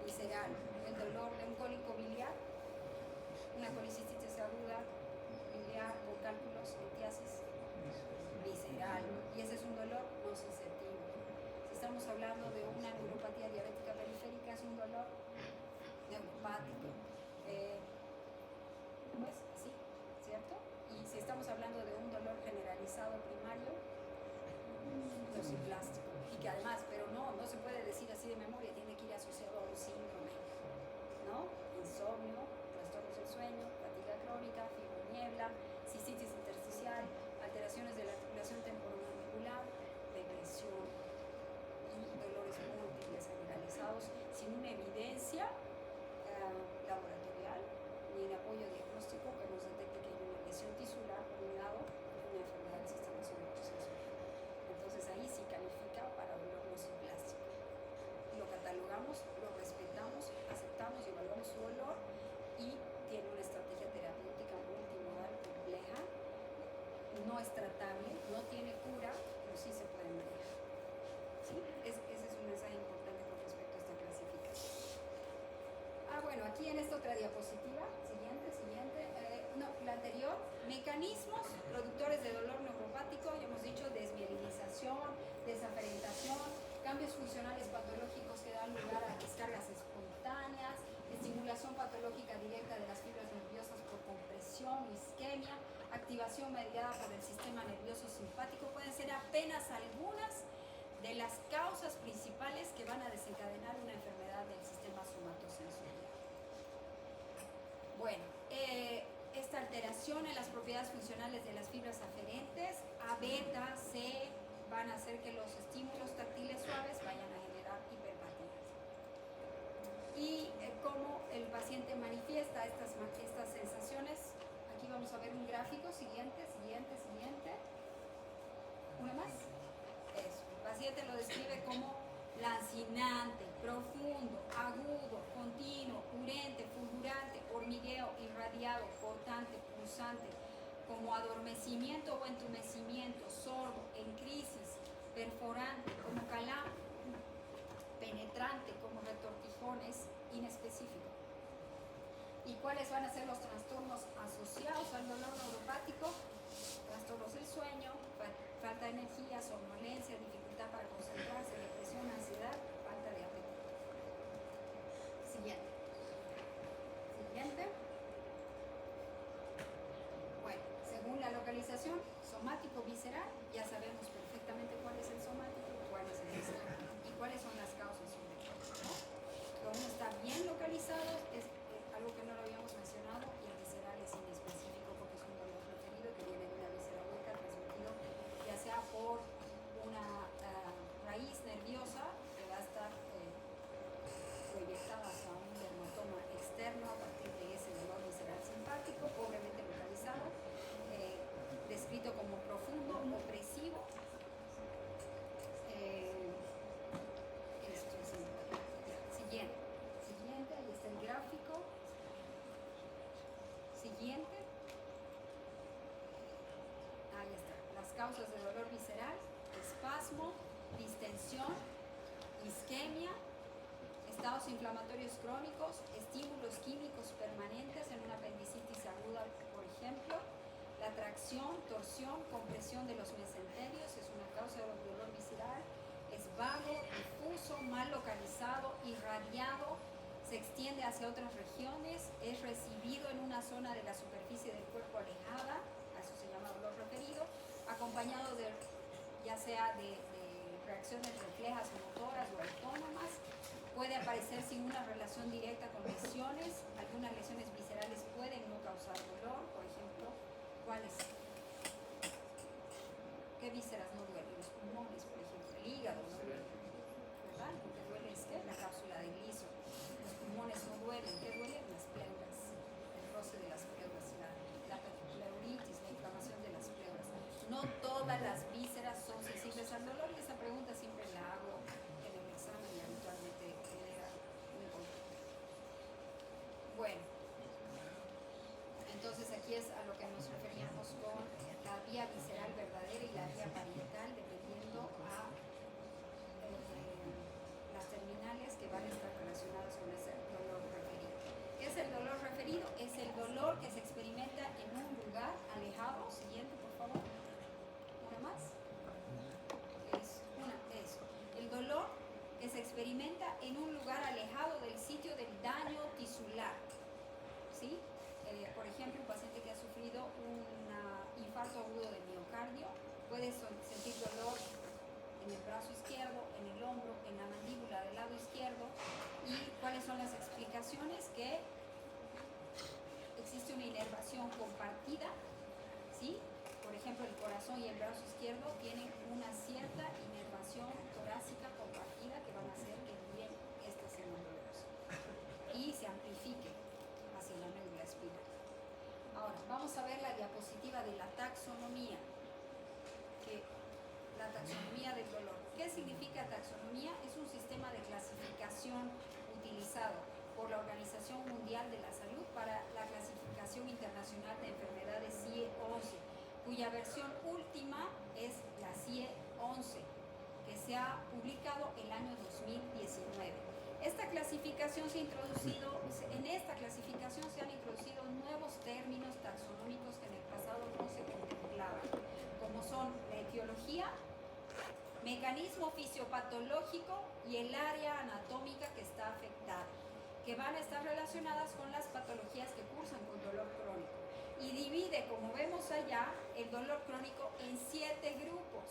Visceral. El dolor de un cólico biliar, una colicitis aguda, biliar por cálculos, litiasis, visceral. Y ese es un dolor nociceptivo. Si estamos hablando de una neuropatía diabética periférica, es un dolor neuropático. Pues sí, ¿cierto? Y si estamos hablando de un dolor generalizado primario, nociplástico. Y que además, pero no se puede decir así de memoria, tiene que ir asociado a un síndrome, ¿no? Insomnio, trastornos del sueño, fatiga crónica, fibroniebla, cistitis intersticial, alteraciones de la articulación temporomandibular, depresión y dolores múltiples generalizados sin una evidencia laboratorial ni en apoyo diagnóstico que nos detecte que hay una lesión tisular por un lado y una enfermedad del sistema sensorial. Entonces ahí sí califica para dolor nociplástico. Lo catalogamos, lo respetamos, aceptamos y evaluamos su dolor y tiene una estrategia terapéutica multimodal compleja, no es tratable, no tiene cura, pero sí se puede manejar. ¿Sí? Ese es un mensaje importante con respecto a esta clasificación. Bueno, aquí en esta otra diapositiva, siguiente, la anterior, mecanismos productores de dolor neuropático, ya hemos dicho desmielinización, desaferentación, cambios funcionales patológicos que dan lugar a descargas espontáneas, estimulación patológica directa de las fibras nerviosas por compresión, isquemia, activación mediada por el sistema nervioso simpático, pueden ser apenas algunas de las causas principales que van a desencadenar una enfermedad del sistema somatosensorial. Bueno, esta alteración en las propiedades funcionales de las fibras aferentes, A, beta, C, van a hacer que los estímulos táctiles suaves vayan a generar hiperpatías. Y cómo el paciente manifiesta estas sensaciones. Aquí vamos a ver un gráfico, siguiente. ¿Una más? Eso. El paciente lo describe como lancinante, profundo, agudo, continuo, urente, fulgurante, hormigueo, irradiado, cortante, pulsante, como adormecimiento o entumecimiento, sordo, en crisis, perforante, como calambre, penetrante, como retortijones, inespecífico. ¿Y cuáles van a ser los trastornos asociados al dolor neuropático? Trastornos del sueño, falta de energía, somnolencia, dificultad para concentrarse, depresión, ansiedad, falta de apetito. Siguiente. Bueno, según la localización, somático visceral, ya sabemos perfectamente cuál es el somático, cuál es el visceral y cuáles son las causas sobre todo, ¿no? Que uno está bien localizado, es algo que no lo habíamos mencionado, y el visceral es inespecífico porque es un dolor referido que viene de una víscera hueca transmitido ya sea por una raíz nerviosa que va a estar proyectada hacia un dermatoma externo a partir de ese dolor visceral simpático, pobremente localizado, descrito como profundo, opresivo. Esto es siguiente, ahí está el gráfico. Siguiente. Ahí está. Las causas de dolor visceral: espasmo, distensión, isquemia, estados inflamatorios crónicos, estímulos químicos permanentes en una apendicitis aguda, por ejemplo. La tracción, torsión, compresión de los mesenterios es una causa de dolor visceral. Es vago, difuso, mal localizado, irradiado, se extiende hacia otras regiones, es recibido en una zona de la superficie del cuerpo alejada, a eso se llama dolor referido, acompañado de ya sea de reacciones reflejas motoras o autónomas. Puede aparecer sin una relación directa con lesiones. Algunas lesiones viscerales pueden no causar dolor, por ejemplo. ¿Cuáles? ¿Qué vísceras no duelen? Los pulmones, por ejemplo. El hígado no duele, ¿verdad? Lo que duele es ¿qué? La cápsula de gliso. Los pulmones no duelen. ¿Qué duelen? Las pleuras. El roce de las pleuras, la pleuritis, la inflamación de las pleuras. No todas las vísceras son sensibles al dolor, y esa pregunta siempre la hago en el examen y habitualmente genera un conflicto. Bueno, entonces aquí es a lo que nos referíamos con la vía visceral verdadera y la vía parietal, dependiendo a las terminales que van a estar relacionadas con ese dolor referido. ¿Qué es el dolor referido? Es el dolor que se experimenta en un lugar alejado. Siguiente, por favor. Una más. Eso. El dolor que se experimenta en un lugar alejado del sitio del daño tisular. ¿Sí? Por ejemplo, un paciente que ha sufrido un infarto agudo de miocardio puede sentir dolor en el brazo izquierdo, en el hombro, en la mandíbula del lado izquierdo. ¿Y cuáles son las explicaciones? Que existe una inervación compartida, ¿sí? Por ejemplo, el corazón y el brazo izquierdo tienen una cierta inervación torácica compartida que van a hacer que bien este sea doloroso y se amplifique hacia la médula espinal. Ahora, vamos a ver la diapositiva de la taxonomía. La taxonomía del dolor. ¿Qué significa taxonomía? Es un sistema de clasificación utilizado por la Organización Mundial de la Salud para la clasificación internacional de enfermedades CIE 11, cuya versión última es la CIE 11, que se ha publicado el año 2019. En esta clasificación se han introducido nuevos términos taxonómicos que en el pasado no se contemplaban, como son la etiología, mecanismo fisiopatológico y el área anatómica que está afectada, que van a estar relacionadas con las patologías que cursan con dolor crónico. Y divide, como vemos allá, el dolor crónico en 7 grupos.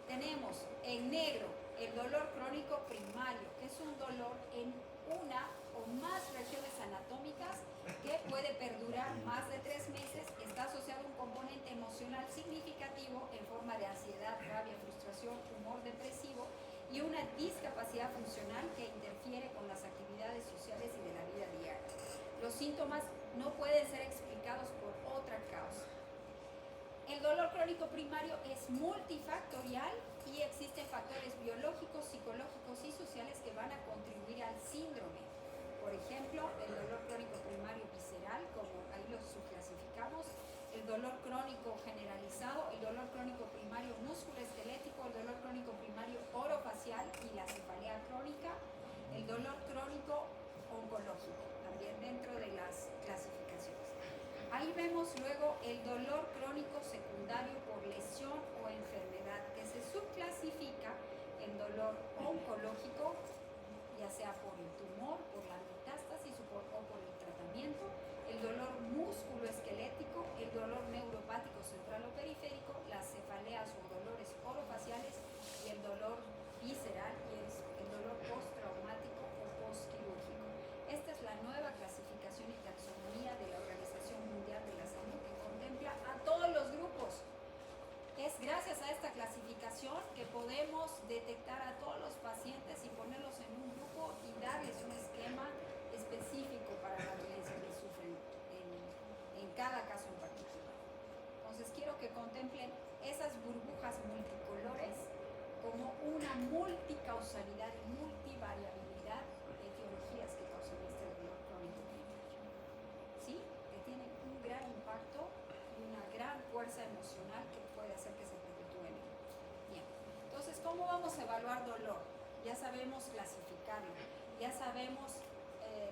Tenemos en negro el dolor crónico primario, que es un dolor en una o más regiones anatómicas que puede perdurar más de 3 meses, está asociado a un componente emocional significativo en forma de ansiedad, rabia, frustración, humor depresivo y una discapacidad funcional que interfiere con las actividades sociales y de la vida diaria. Los síntomas no pueden ser explicados por otra causa. El dolor crónico primario es multifactorial y existen factores biológicos, psicológicos y sociales que van a contribuir al síndrome. Por ejemplo, el dolor crónico primario visceral, como ahí lo subclasificamos, el dolor crónico generalizado, el dolor crónico primario musculoesquelético, el dolor crónico primario orofacial y la cefalea crónica, el dolor crónico oncológico, también dentro de las clasificaciones. Ahí vemos luego el dolor crónico secundario por lesión o enfermedad, que se subclasifica en dolor oncológico, ya sea por el tumor, por la metástasis o por el tratamiento, el dolor musculoesquelético, el dolor neuropático central o periférico, las cefaleas o dolores orofaciales y el dolor visceral y el dolor postraumático o postquirúrgico. Esta es la nueva clasificación y taxonomía de la Organización Mundial de la Salud, que contempla a todos los grupos. Es gracias a esta clasificación que podemos detectar a todos los pacientes y ponerlos en un grupo y darles un esquema específico para la violencia que sufren en cada caso en particular. Entonces quiero que contemplen esas burbujas multicolores como una multicausalidad y multivariabilidad de etiologías que causan este dolor crónico. ¿Sí? Que tienen un gran impacto y una gran fuerza emocional que puede hacer que se perpetúen. Bien. Entonces, ¿cómo vamos a evaluar dolor? Ya sabemos clasificarlo, ya sabemos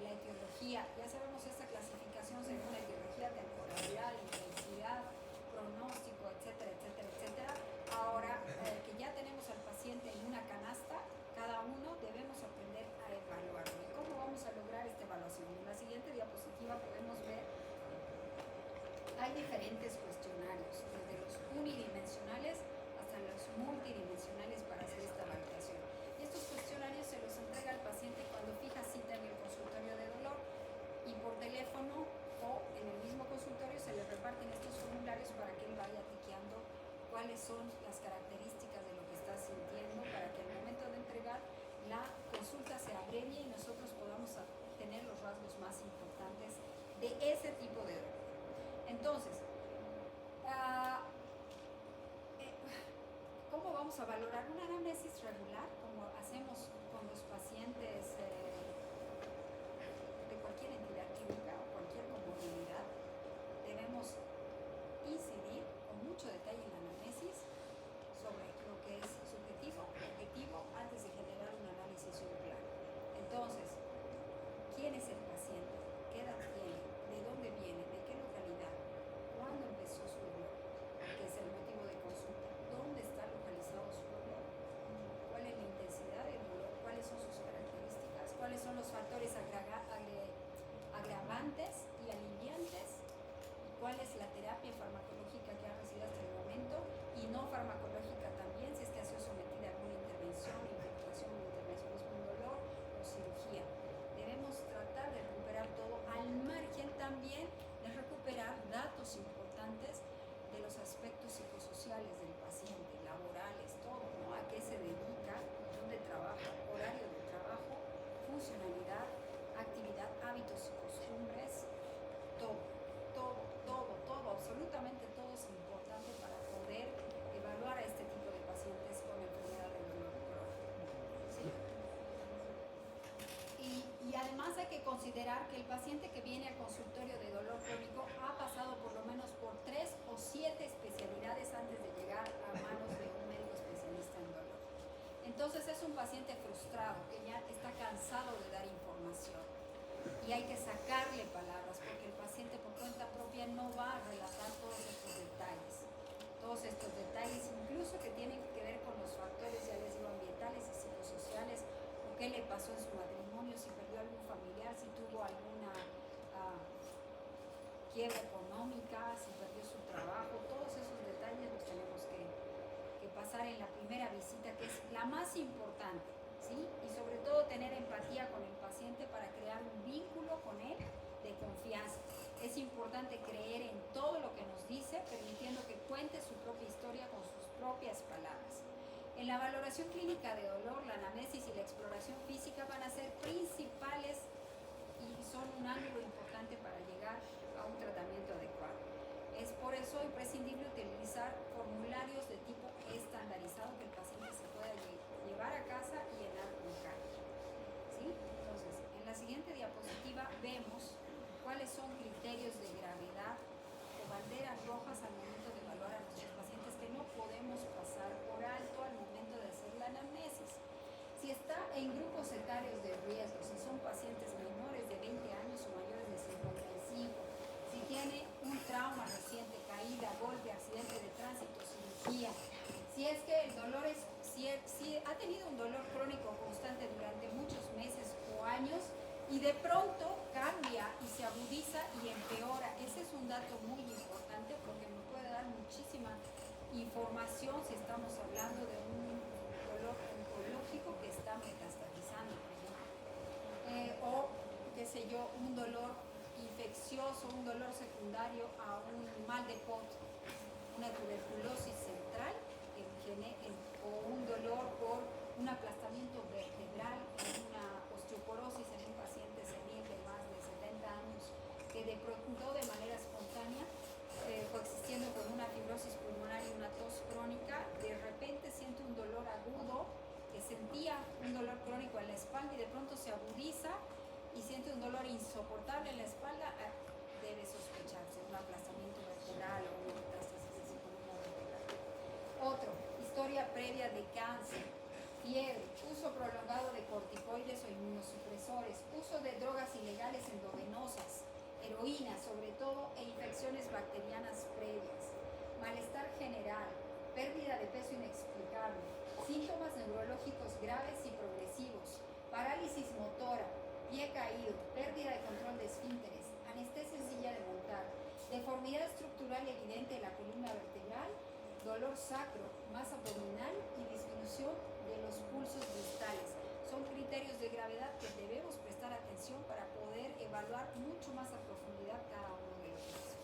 la etiología, ya sabemos esta clasificación según la etiología, temporalidad, intensidad, pronóstico, etcétera, etcétera, etcétera. Ahora que ya tenemos al paciente en una canasta, cada uno debemos aprender a evaluarlo. ¿Y cómo vamos a lograr esta evaluación? En la siguiente diapositiva podemos ver, hay diferentes cuestionarios, desde los unidimensionales hasta los multidimensionales para hacer esta valoración. Y estos cuestionarios se los entrega al paciente cuando fija cita en el consultorio de dolor, y por teléfono o en el mismo consultorio se le reparten estos formularios para que él vaya tiqueando cuáles son las características de lo que está sintiendo, para que al momento de entregar la consulta se abrevie y nosotros podamos tener los rasgos más importantes de ese tipo de dolor. Entonces, ¿cómo vamos a valorar una anamnesis regular, como hacemos con los pacientes de cualquier entidad clínica o cualquier comorbilidad? Debemos incidir con mucho detalle en la anamnesis sobre lo que es subjetivo, objetivo, antes de generar un análisis y un plan. Entonces, ¿quién es el paciente? ¿Qué edad tiene? ¿De dónde viene? ¿De qué localidad? ¿Cuándo empezó su dolor? ¿Qué es el motivo de consulta? ¿Dónde está localizado su dolor? ¿Cuál es la intensidad del dolor? ¿Cuáles son sus características? ¿Cuáles son los factores agravantes y aliviantes? ¿Cuál es la terapia farmacológica que ha recibido hasta el momento? Y no farmacológica también, si es que ha sido sometida a alguna intervención, infiltración o intervencionismo en dolor o cirugía. Debemos tratar de recuperar todo, al margen también de recuperar datos importantes de los aspectos psicosociales del paciente, laborales, todo, ¿no? A qué se dedica, dónde trabaja, horario de trabajo, funcionalidad, actividad, hábitos y costumbres, todo, absolutamente todo es importante para poder evaluar a este tipo de pacientes con enfermedad del dolor crónico. ¿Sí? Y además hay que considerar que el paciente que viene al consultorio de dolor crónico ha pasado por lo menos por 3 o 7 especialidades antes de llegar a manos de un médico especialista en dolor. Entonces es un paciente frustrado que ya está cansado de dar información y hay que sacarle palabras, porque el paciente por cuenta propia no va a relatar todos estos detalles, incluso que tienen que ver con los factores, ya les digo, ambientales y psicosociales, o qué le pasó en su matrimonio, si perdió algún familiar, si tuvo alguna quiebra económica, si perdió su trabajo. Todos esos detalles los tenemos que pasar en la primera visita, que es la más importante, ¿sí? Y sobre todo tener empatía con el paciente para crear un vínculo con él de confianza. Es importante creer en todo lo que nos dice, permitiendo que cuente su propia historia con sus propias palabras. En la valoración clínica de dolor, la anamnesis y la exploración física van a ser principales y son un ángulo importante para llegar a un tratamiento adecuado. Es por eso imprescindible utilizar formularios de tipo estandarizado que el paciente se pueda llevar a casa y llenar con calma. ¿Sí? Entonces, en la siguiente diapositiva vemos cuáles son criterios de gravedad o banderas rojas al momento de evaluar a nuestros pacientes que no podemos pasar por alto al momento de hacer la anamnesis. Si está en grupos etarios de riesgo, si son pacientes menores de 20 años o mayores de 55, si tiene un tenido un dolor crónico constante durante muchos meses o años y de pronto cambia y se agudiza y empeora. Ese es un dato muy importante porque nos puede dar muchísima información si estamos hablando de un dolor oncológico que está metastatizando, por ejemplo. O, qué sé yo, un dolor infeccioso, un dolor secundario a un mal de Pot, una tuberculosis central o un dolor por un aplastamiento vertebral, una osteoporosis en un paciente senil de más de 70 años que de pronto de manera espontánea coexistiendo con una fibrosis pulmonar y una tos crónica, de repente siente un dolor agudo, que sentía un dolor crónico en la espalda y de pronto se agudiza y siente un dolor insoportable en la espalda, debe sospecharse un aplastamiento vertebral o una metástasis de columna vertebral. Otro, historia previa de cáncer, fiebre, uso prolongado de corticoides o inmunosupresores, uso de drogas ilegales endovenosas, heroína sobre todo, e infecciones bacterianas previas, malestar general, pérdida de peso inexplicable, síntomas neurológicos graves y progresivos, parálisis motora, pie caído, pérdida de control de esfínteres, anestesia en silla de montar, deformidad estructural evidente de la columna vertebral, dolor sacro, masa abdominal y disminución de los pulsos distales. Son criterios de gravedad que debemos prestar atención para poder evaluar mucho más a profundidad cada uno de los casos.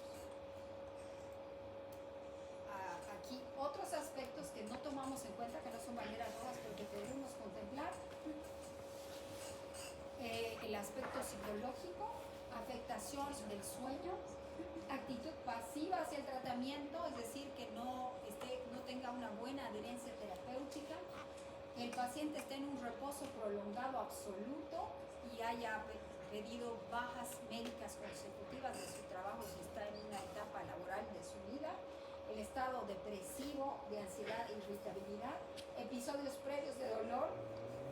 Aquí otros aspectos que no tomamos en cuenta, que no son banderas rojas, pero que debemos contemplar. El aspecto psicológico, afectación del sueño, actitud pasiva hacia el tratamiento, es decir, que no tenga una buena adherencia terapéutica, el paciente esté en un reposo prolongado absoluto y haya pedido bajas médicas consecutivas de su trabajo si está en una etapa laboral de su vida, el estado depresivo, de ansiedad e irritabilidad, episodios previos de dolor,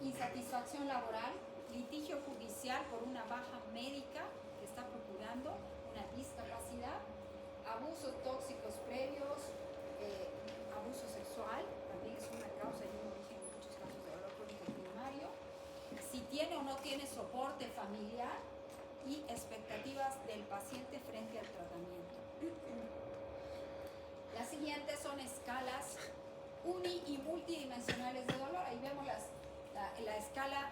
insatisfacción laboral, litigio judicial por una baja médica que está procurando, una discapacidad, abusos tóxicos previos, abuso sexual, también es una causa y un origen en muchos casos de dolor crónico primario, si tiene o no tiene soporte familiar y expectativas del paciente frente al tratamiento. Las siguientes son escalas uni- y multidimensionales de dolor. Ahí vemos la escala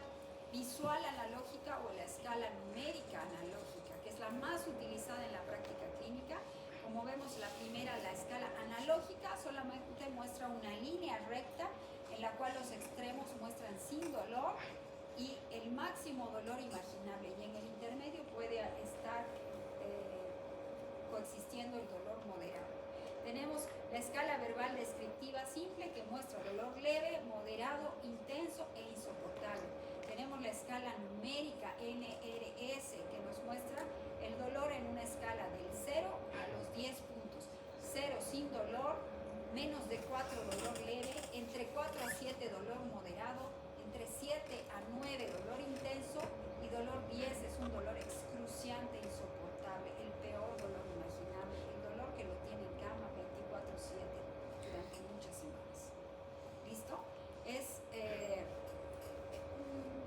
visual analógica o la escala numérica analógica, que es la más utilizada en la práctica clínica. Como vemos, la primera, la escala analógica, solamente muestra una línea recta en la cual los extremos muestran sin dolor y el máximo dolor imaginable, y en el intermedio puede estar coexistiendo el dolor moderado. Tenemos la escala verbal descriptiva simple, que muestra dolor leve, moderado, intenso e insoportable. Tenemos la escala numérica NRS, que nos muestra el dolor en una escala del 0 a los 10 puntos. 0 sin dolor, menos de 4 dolor leve, entre 4 a 7 dolor moderado, entre 7 a 9 dolor intenso y dolor 10 es un dolor excruciante, insoportable, el peor dolor imaginable, el dolor que lo tiene en cama 24/7 durante muchas semanas. ¿Listo?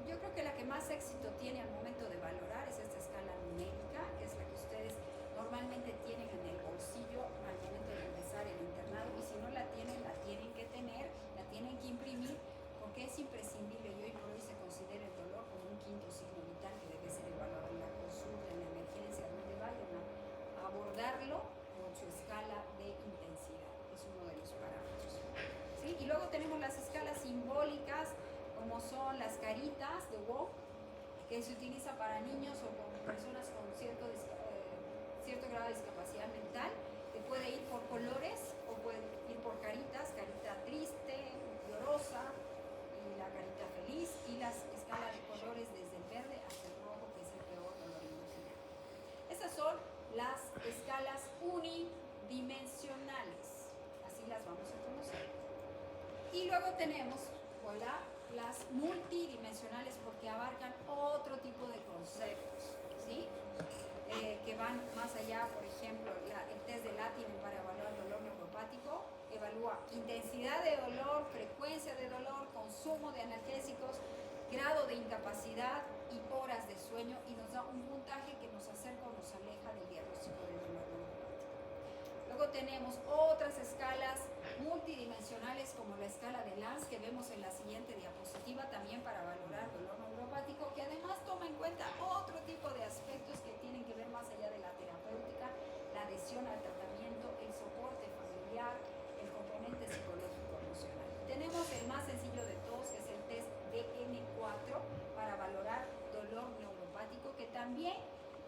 Yo creo que la que más éxito tiene al momento de valorar es esta escala numérica, que es la que ustedes normalmente tienen en el bolsillo al momento de empezar el internado, y si no la tienen que tener, la tienen que imprimir, porque es imprescindible y hoy por hoy se considera el dolor como un quinto signo vital que debe ser evaluado en la consulta, en la emergencia, donde vayan a abordarlo con su escala de intensidad. Es uno de los parámetros. ¿Sí? Y luego tenemos las escalas simbólicas, como son las caritas de Wong, que se utiliza para niños o con personas con cierto grado de discapacidad mental, que puede ir por colores o puede ir por caritas, carita triste, llorosa, y la carita feliz, y las escalas de colores desde el verde hasta el rojo, que es el peor dolor imaginable. Esas son las escalas unidimensionales, así las vamos a conocer. Y luego tenemos, voilà, las multidimensionales, porque abarcan otro tipo de conceptos, ¿sí? Que van más allá. Por ejemplo, el test de Latin para evaluar dolor neuropático neuropático evalúa intensidad de dolor, frecuencia de dolor, consumo de analgésicos, grado de incapacidad y horas de sueño, y nos da un puntaje que nos acerca o nos aleja del diagnóstico del dolor neuropático. Luego tenemos otras escalas multidimensionales como la escala de Lanz, que vemos en la siguiente diapositiva, también para valorar dolor neuropático, que además toma en cuenta otro tipo de aspectos que tienen que ver más allá de la terapéutica, la adhesión al tratamiento, el soporte familiar, el componente psicológico emocional. Tenemos el más sencillo de todos, que es el test DN4 para valorar dolor neuropático, que también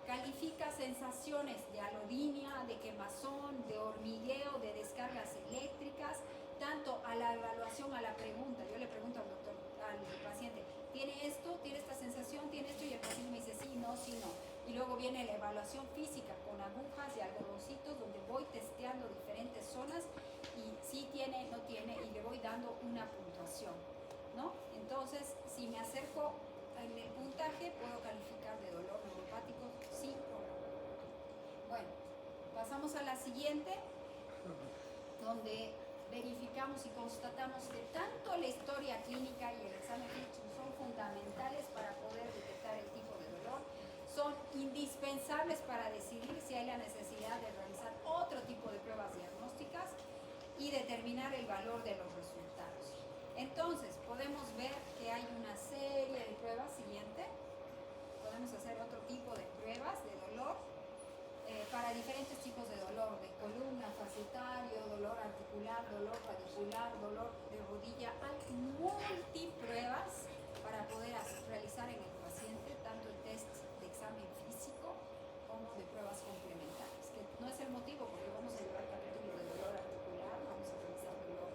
califica sensaciones de alodinia, de quemazón, de hormigueo, de descargas eléctricas, tanto a la evaluación, a la pregunta. Yo le pregunto al doctor, al paciente, ¿tiene esto? ¿Tiene esta sensación? ¿Tiene esto? Y el paciente me dice sí, no, sí, no. Y luego viene la evaluación física con agujas y algodoncitos, donde voy testeando diferentes zonas y sí tiene, no tiene, y le voy dando una puntuación, ¿no? Entonces, si me acerco en el puntaje, puedo calificar de dolor neuropático, sí o no. Bueno, pasamos a la siguiente, donde verificamos y constatamos que tanto la historia clínica y el examen clínico son fundamentales para poder detectar el tipo de dolor, son indispensables para decidir si hay la necesidad de realizar otro tipo de pruebas diagnósticas y determinar el valor de los resultados. Entonces, podemos ver que hay una serie de pruebas. Siguiente. Podemos hacer otro tipo de pruebas de dolor para diferentes tipos de dolor, de columna, fascietario, dolor articular, dolor radicular, dolor de rodilla. Hay multipruebas para poder realizar en el paciente, tanto el test de examen físico como de pruebas complementarias, que no es el motivo, porque vamos a llevar capítulo de dolor articular, vamos a realizar dolor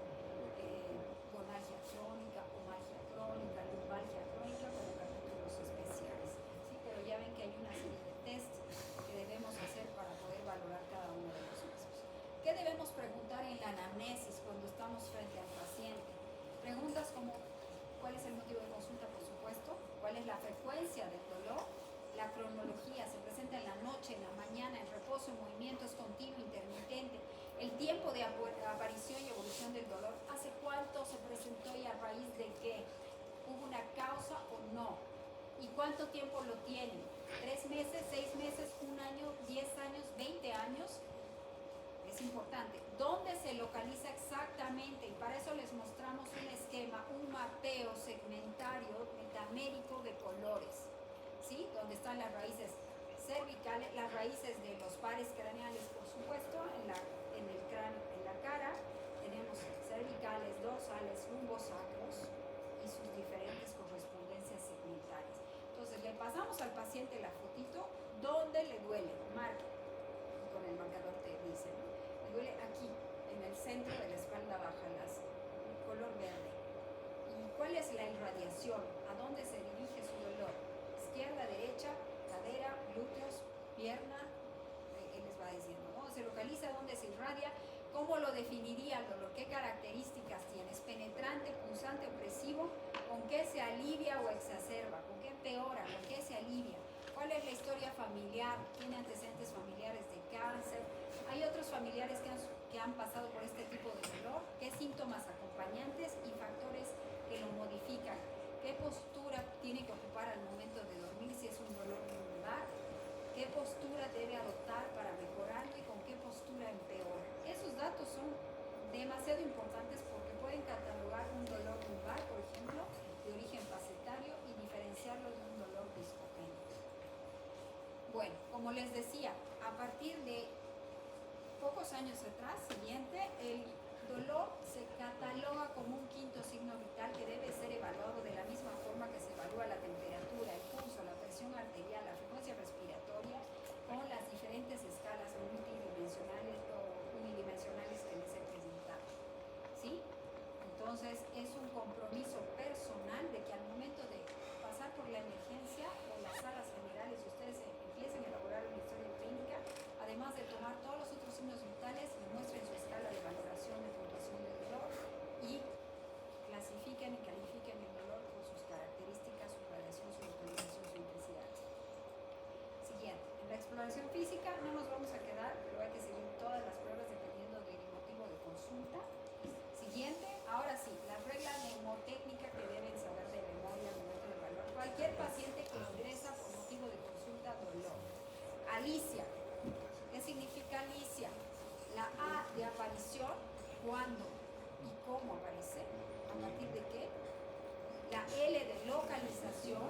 gonalgia crónica, omalgia crónica, lumbalgia crónica, como capítulos especiales, ¿sí? Pero ya ven que hay una serie de tests que debemos hacer para poder valorar cada uno de los mismos. ¿Qué debemos preguntar en la anamnesis cuando estamos frente al paciente? Preguntas como ¿cuál es el motivo de consulta, por supuesto? ¿Cuál es la frecuencia del dolor? La cronología, se presenta en la noche, en la mañana, en reposo, en movimiento, es continuo, intermitente. El tiempo de aparición y evolución del dolor, ¿hace cuánto se presentó y a raíz de qué? ¿Hubo una causa o no? ¿Y cuánto tiempo lo tienen? ¿3 meses, 6 meses, 1 año, 10 años, 20 años? Es importante. ¿Dónde se localiza exactamente? Y para eso les mostramos un esquema, un mapeo segmentario metamérico de colores, ¿sí? Donde están las raíces cervicales, las raíces de los pares craneales, por supuesto, en el cráneo, en la cara. Tenemos cervicales, dorsales, lumbosacros y sus diferentes correspondencias segmentarias. Entonces, le pasamos al paciente la fotito, ¿dónde le duele? Marque. Con el marcador te dice, ¿no? Le duele aquí, en el centro de la espalda baja, el color verde. ¿Y cuál es la irradiación? ¿A dónde se dirige su dolor? Izquierda, derecha, cadera, glúteos, pierna, él les va diciendo, ¿no? Se localiza dónde se irradia. ¿Cómo lo definiría el dolor? ¿Qué características tiene? ¿Es penetrante, punzante, opresivo? ¿Con qué se alivia o exacerba? ¿Con qué empeora? ¿Con qué se alivia? ¿Cuál es la historia familiar? ¿Tiene antecedentes familiares de cáncer? ¿Hay otros familiares que han pasado por este tipo de dolor? ¿Qué síntomas acompañantes y factores que lo modifican? ¿Qué postura tiene que ocupar al momento de dormir si es un dolor lumbar? ¿Qué postura debe adoptar para mejorarlo y con qué postura empeora? Esos datos son demasiado importantes porque pueden catalogar un dolor lumbar, por ejemplo, de origen fascietario y diferenciarlo de un dolor discogénico. Bueno, como les decía, a partir de pocos años atrás, siguiente, el dolor se cataloga como un quinto signo vital que debe ser evaluado de la misma forma que se evalúa la temperatura, el pulso, la presión arterial, la frecuencia respiratoria, con las diferentes escalas multidimensionales o unidimensionales que les he presentado, ¿sí? Entonces, es un compromiso personal de que al momento de pasar por la emergencia o las salas generales y ustedes empiecen a elaborar una historia clínica, además de tomar todos los otros signos vitales, muestren su escala de valoración de puntuación del dolor y clasifiquen y califiquen el dolor por sus Alicia. ¿Qué significa Alicia? La A de aparición, ¿cuándo y cómo aparece? ¿A partir de qué? La L de localización,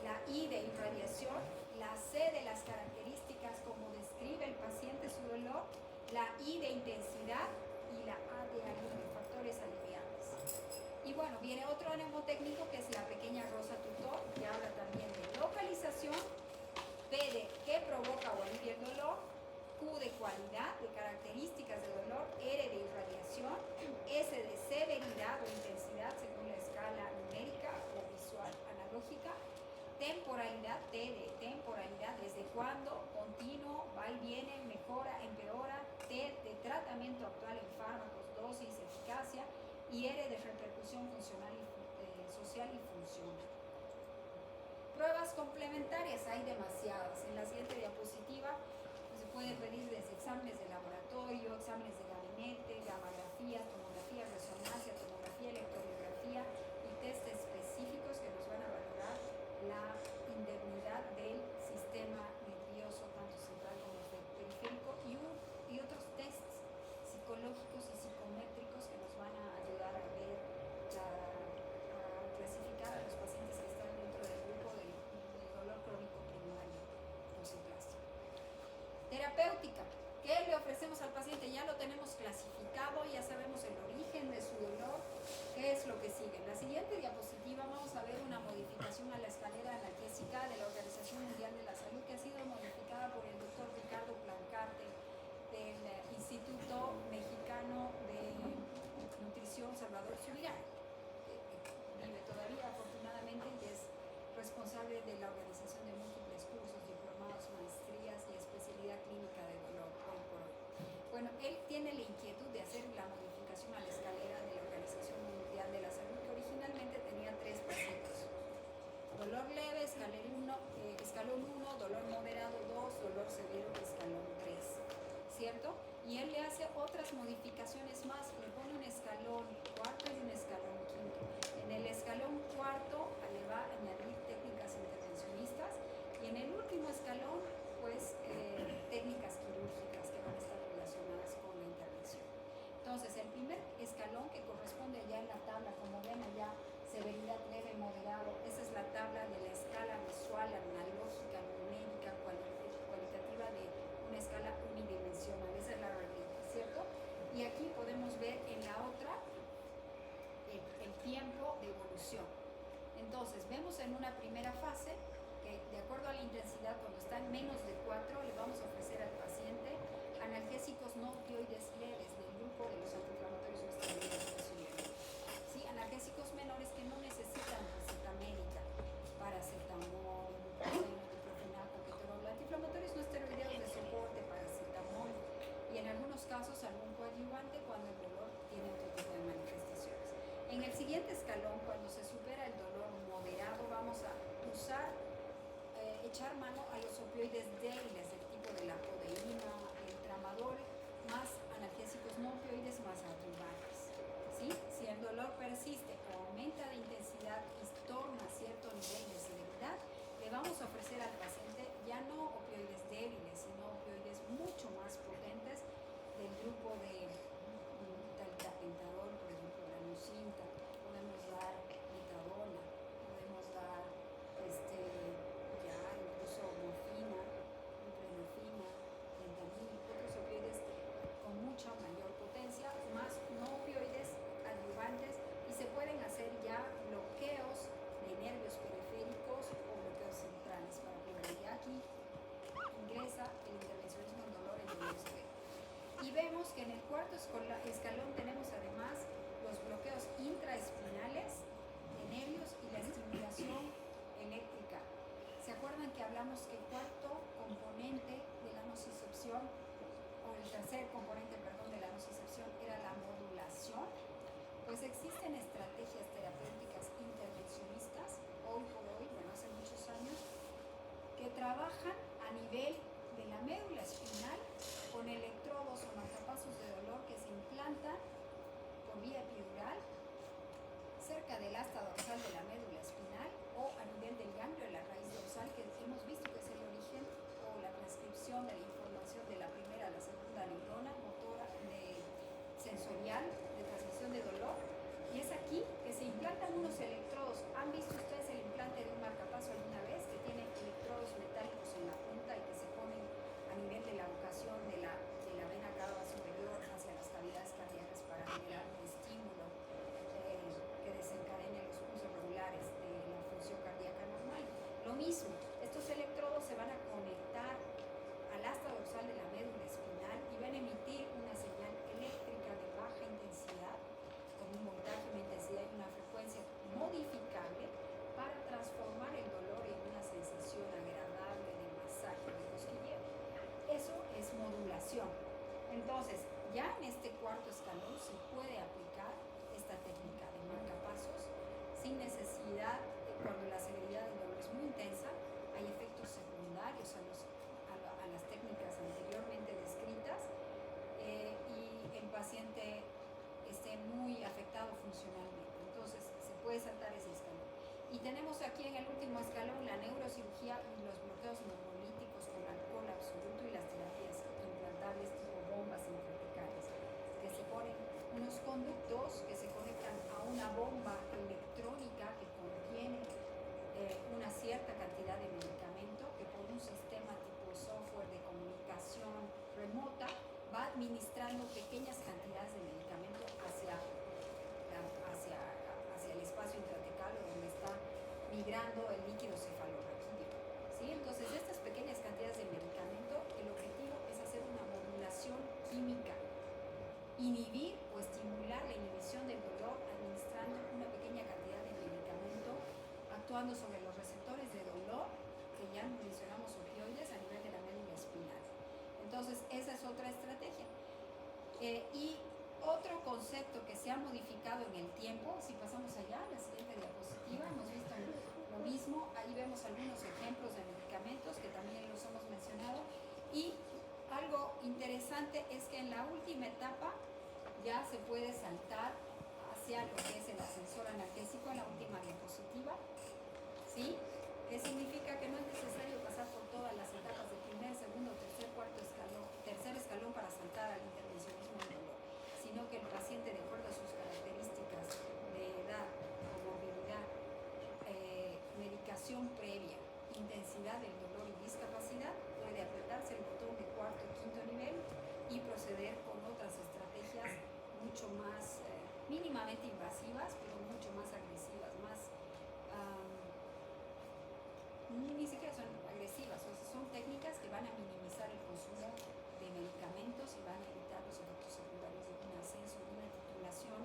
la I de irradiación, la C de las características como describe el paciente su dolor, la I de intensidad y la A de alivio, factores aliviantes. Y bueno, viene otro mnemotécnico que es la pequeña rosa tutor, que habla también de localización, P de qué provoca o alivia el dolor, Q de cualidad, de características de dolor, R de irradiación, S de severidad o intensidad según la escala numérica o visual analógica, temporalidad, T de temporalidad, desde cuándo, continuo, va y viene, mejora, empeora, T de tratamiento actual en fármacos, dosis, eficacia, y R de repercusión funcional y social y funcional. Pruebas complementarias, hay demasiadas. En la siguiente diapositiva se puede pedir desde exámenes de laboratorio, exámenes de gabinete, gamografía, tomografía, resonancia, tomografía, electromiografía y test específicos que nos van a valorar la indemnidad del sistema nervioso, tanto central como periférico, y otros tests psicológicos y psicométricos que nos van a ayudar a ver, a clasificar a los pacientes que están dentro del grupo del dolor crónico primario osteoplástico. Terapéutica. ¿Qué le ofrecemos al paciente? Ya lo tenemos clasificado, ya sabemos el origen de su dolor. ¿Qué es lo que sigue? En la siguiente diapositiva vamos a ver una modificación a la escalera analgésica de la Organización Mundial de la Salud, que ha sido modificada por el doctor Ricardo Plancarte del Instituto Mexicano de Nutrición Salvador Subirán. Vive todavía, afortunadamente, y es responsable de la organización de múltiples cursos, diplomados, maestrías y especialidad clínica de dolor hoy por hoy. Bueno, él tiene la inquietud de hacer la modificación a la escalera de la Organización Mundial de la Salud, que originalmente tenía 3 pasos: dolor leve, escalón 1, dolor moderado 2, dolor severo, escalón 3, ¿cierto? Y él le hace otras modificaciones más, le pone un escalón cuarto y un escalón quinto. En el escalón cuarto le va a añadir técnicas intervencionistas, y en el último escalón, pues, técnicas quirúrgicas que van a estar relacionadas con la intervención. Entonces, el primer escalón, que corresponde allá en la tabla, como ven allá, severidad leve, moderado, esa es la tabla de la escala visual, analógica, numérica, cualitativa de una escala unidimensional, esa es la realidad, ¿cierto? Y aquí podemos ver en la otra el tiempo de evolución. Entonces, vemos en una primera fase que, de acuerdo a la intensidad, cuando está en menos de 4, le vamos a ofrecer al paciente analgésicos no opioides leves del grupo de los antiinflamatorios no esteroideos, ¿sí? Analgésicos menores que no necesitan receta médica, paracetamol, diclofenaco, ketorol, antiinflamatorios no esteroideos de soporte, paracetamol, y en algunos casos algún coadyuvante cuando el dolor tiene otro tipo de manifestaciones. En el siguiente escalón, cuando se supera el dolor moderado, vamos a echar mano a los opioides débiles del tipo de la codeína, el tramadol, más analgésicos no opioides más adjuvantes, ¿sí? Si el dolor persiste o aumenta de intensidad y torna a cierto nivel de severidad, le vamos a ofrecer al paciente ya no opioides débiles, sino opioides mucho más potentes del grupo de talipentadol, por ejemplo, ranucinta. Podemos dar metadona, podemos dar incluso morfina, buprenorfina, fentanil, otros opioides con mucha mayor potencia, más no opioides adyuvantes, y se pueden hacer ya bloqueos de nervios periféricos o bloqueos centrales para curar. Y aquí ingresa el intervencionismo en dolor en el severo. Y vemos que en el cuarto escalón tenemos además los bloqueos intraespinales de nervios y la estimulación eléctrica. ¿Se acuerdan que hablamos que el cuarto componente de la nocicepción, o el tercer componente, perdón, de la nocicepción era la modulación? Pues existen estrategias terapéuticas intervencionistas, hoy por hoy, bueno, hace muchos años, que trabajan a nivel de la médula espinal con electrodos o marcapasos de dolor que se implantan por vía epidural cerca del asta dorsal de la médula espinal o a nivel del ganglio de la raíz dorsal, que hemos visto que es el origen o la medición. Entonces, ya en este cuarto escalón se puede aplicar esta técnica de marcapasos sin necesidad, cuando la severidad del dolor es muy intensa, hay efectos secundarios a las técnicas anteriormente descritas y el paciente esté muy afectado funcionalmente. Entonces, se puede saltar ese escalón. Y tenemos aquí en el último escalón la neurocirugía y los bloqueos neurolíticos con alcohol absoluto y las terapias implantables tipo bombas intrathecales, que se ponen unos conductos que se conectan a una bomba electrónica que contiene una cierta cantidad de medicamento que por un sistema tipo software de comunicación remota va administrando pequeñas cantidades de medicamento hacia el espacio intratecal donde está migrando el líquido cefalorraquídeo. ¿Sí? Entonces, estas pequeñas cantidades de medicamento, el objetivo es hacer una modulación química, inhibir o estimular la inhibición del dolor administrando una pequeña cantidad de medicamento, actuando sobre los receptores de dolor, que ya mencionamos opioides, a nivel de la médula espinal. Entonces, esa es otra estrategia. Y otro concepto que se ha modificado en el tiempo, si pasamos allá, la siguiente diapositiva, hemos visto lo mismo, ahí vemos algunos ejemplos de medicamentos que también los hemos mencionado, y algo interesante es que en la última etapa ya se puede saltar hacia lo que es el ascensor analgésico en la última diapositiva, ¿sí? Que significa que no es necesario pasar por todas las etapas de primer, segundo, tercer, cuarto escalón, tercer escalón para saltar al intervencionismo del dolor, sino que el paciente, de acuerdo a sus características de edad, comorbilidad, medicación previa, intensidad del dolor y discapacidad, puede apretarse el botón de cuarto y quinto nivel y proceder con otras estrategias mucho más mínimamente invasivas, pero mucho más agresivas, más ni siquiera son agresivas, o sea, son técnicas que van a minimizar el consumo de medicamentos y van a evitar los efectos secundarios de un ascenso, de una titulación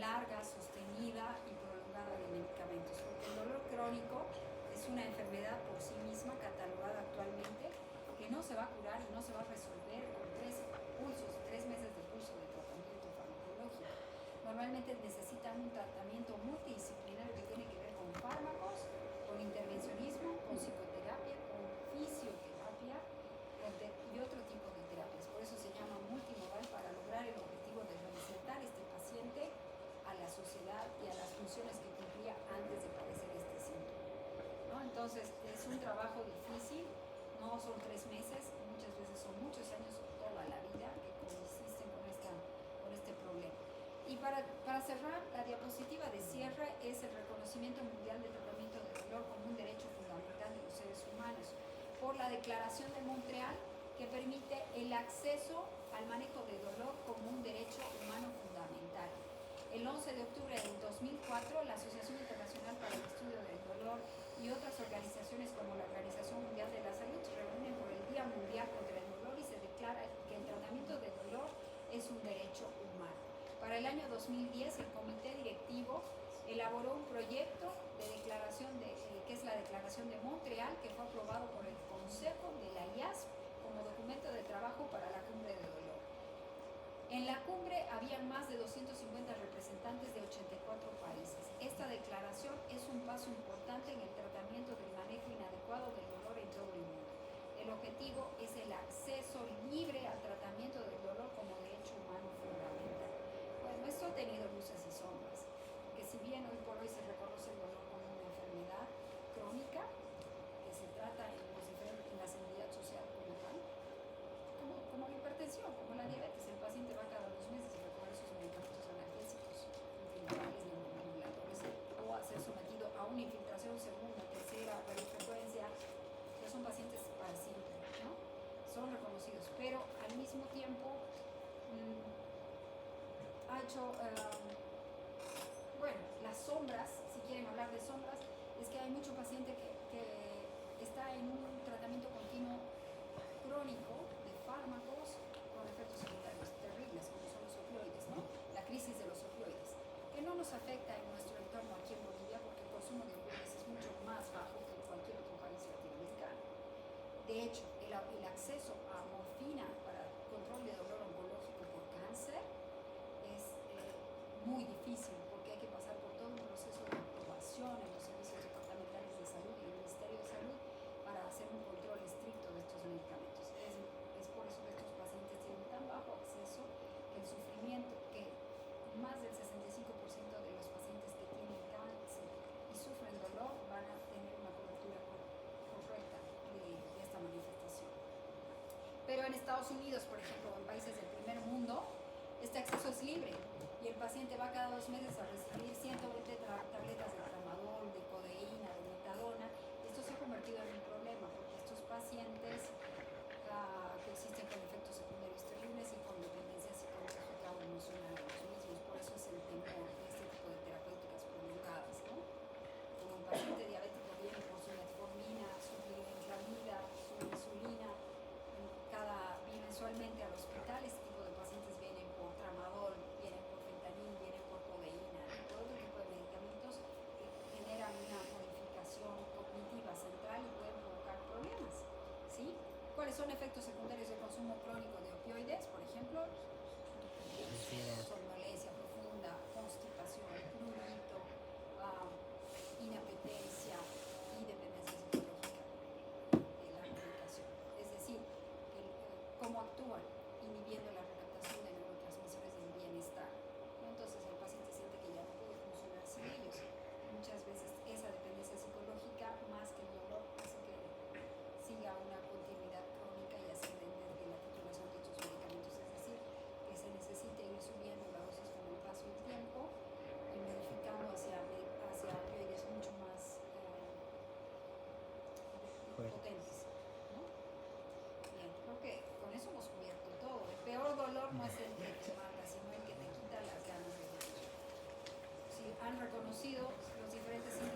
larga, sostenida y prolongada de medicamentos, porque el dolor crónico es una enfermedad por sí misma catalogada actualmente que no se va a curar y no se va a resolver con 3 meses de curso de tratamiento farmacológico. Normalmente necesitan un tratamiento multidisciplinario que tiene que ver con fármacos, con intervencionismo, con psicoterapia, con fisioterapia y otro tipo de terapias. Por eso se llama multimodal, para lograr el objetivo de reinsertar este paciente a la sociedad y a las funciones que cumplía antes de padecer este síntoma, ¿no? Entonces, es un trabajo difícil, no son 3 meses, muchas veces son muchos años, toda la vida, que coexisten con este problema. Y para cerrar, la diapositiva de cierre es el reconocimiento mundial del tratamiento de dolor como un derecho fundamental de los seres humanos por la Declaración de Montreal, que permite el acceso al manejo de dolor como un derecho humano fundamental. El 11 de octubre del 2004, la Asociación Internacional para el Estudio del Dolor y otras organizaciones como la Organización Mundial de la Salud se reúnen por el Día Mundial contra el Dolor y se declara que el tratamiento de dolor es un derecho humano. Para el año 2010, el Comité Directivo elaboró un proyecto de declaración, que es la Declaración de Montreal, que fue aprobado por el Consejo de la IASP como documento de trabajo para la Cumbre de Dolor. En la cumbre habían más de 250 representantes de 84 países. Esta declaración es un paso importante en el tratamiento del manejo inadecuado del dolor en todo el mundo. El objetivo es el acceso libre al tratamiento del dolor como derecho humano fundamental. Bueno, esto ha tenido luces y sombras, que si bien hoy por hoy se reconoce el dolor como una enfermedad crónica, que se trata en la seguridad social como tal, como la hipertensión, como la diabetes, el paciente va cada 2 meses a recoger sus medicamentos analgésicos, intraorales, neuromoduladores, o a ser sometido a una infiltración segunda, tercera, radiofrecuencia, que son pacientes para siempre, ¿no? Son reconocidos, pero al mismo tiempo ha hecho, bueno, las sombras, si quieren hablar de sombras, es que hay mucho paciente que está en un tratamiento continuo crónico de fármacos con efectos secundarios terribles, como son los opioides, ¿no? La crisis de los opioides, que no nos afecta en nuestro entorno aquí en Bolivia porque el consumo de opioides es mucho más bajo que en cualquier otro país latinoamericano. De hecho, el acceso a morfina para muchísimo, porque hay que pasar por todo un proceso de aprobación en los servicios departamentales de salud y el Ministerio de Salud para hacer un control estricto de estos medicamentos. Es por eso que estos pacientes tienen tan bajo acceso que el sufrimiento, que más del 65% de los pacientes que tienen cáncer y sufren dolor van a tener una cobertura correcta de esta manifestación. Pero en Estados Unidos, por ejemplo, en países del primer mundo, este acceso es libre y el paciente va cada 2 meses a recibir 120 tabletas de tramadol, de codeína, de metadona. Esto se ha convertido en un problema porque estos pacientes que existen con efectos secundarios terribles y con dependencia psicológica o emocional de los mismos. Por eso es el temor de este tipo de terapéuticas prolongadas, ¿no? Como un paciente diabético viene por su metformina, su glibenclamida, su insulina, bimensualmente al hospital, este tipo de pacientes vienen por tramadol, vienen por fentanil, vienen por codeína, todo otro tipo de medicamentos que generan una modificación cognitiva central y pueden provocar problemas, ¿sí? ¿Cuáles son efectos secundarios del consumo crónico de opioides? Por ejemplo, somnolencia profunda, constipación, prurito, inapetencia y dependencia psicológica de la medicación. Es decir, cómo actúan inhibiendo la recaptación de neurotransmisores del bienestar. Entonces el paciente siente que ya no puede funcionar sin ellos. Muchas veces esa dependencia psicológica, más que el dolor, hace que siga una continuidad crónica y ascendente de la titulación de estos medicamentos. Es decir, que se necesite ir subiendo la dosis con el paso del tiempo y modificando hacia opioides mucho más potentes. Bien, creo que con eso hemos cubierto todo. El peor dolor no es el que te mata, sino el que te quita las ganas de vivir. Si han reconocido los diferentes síntomas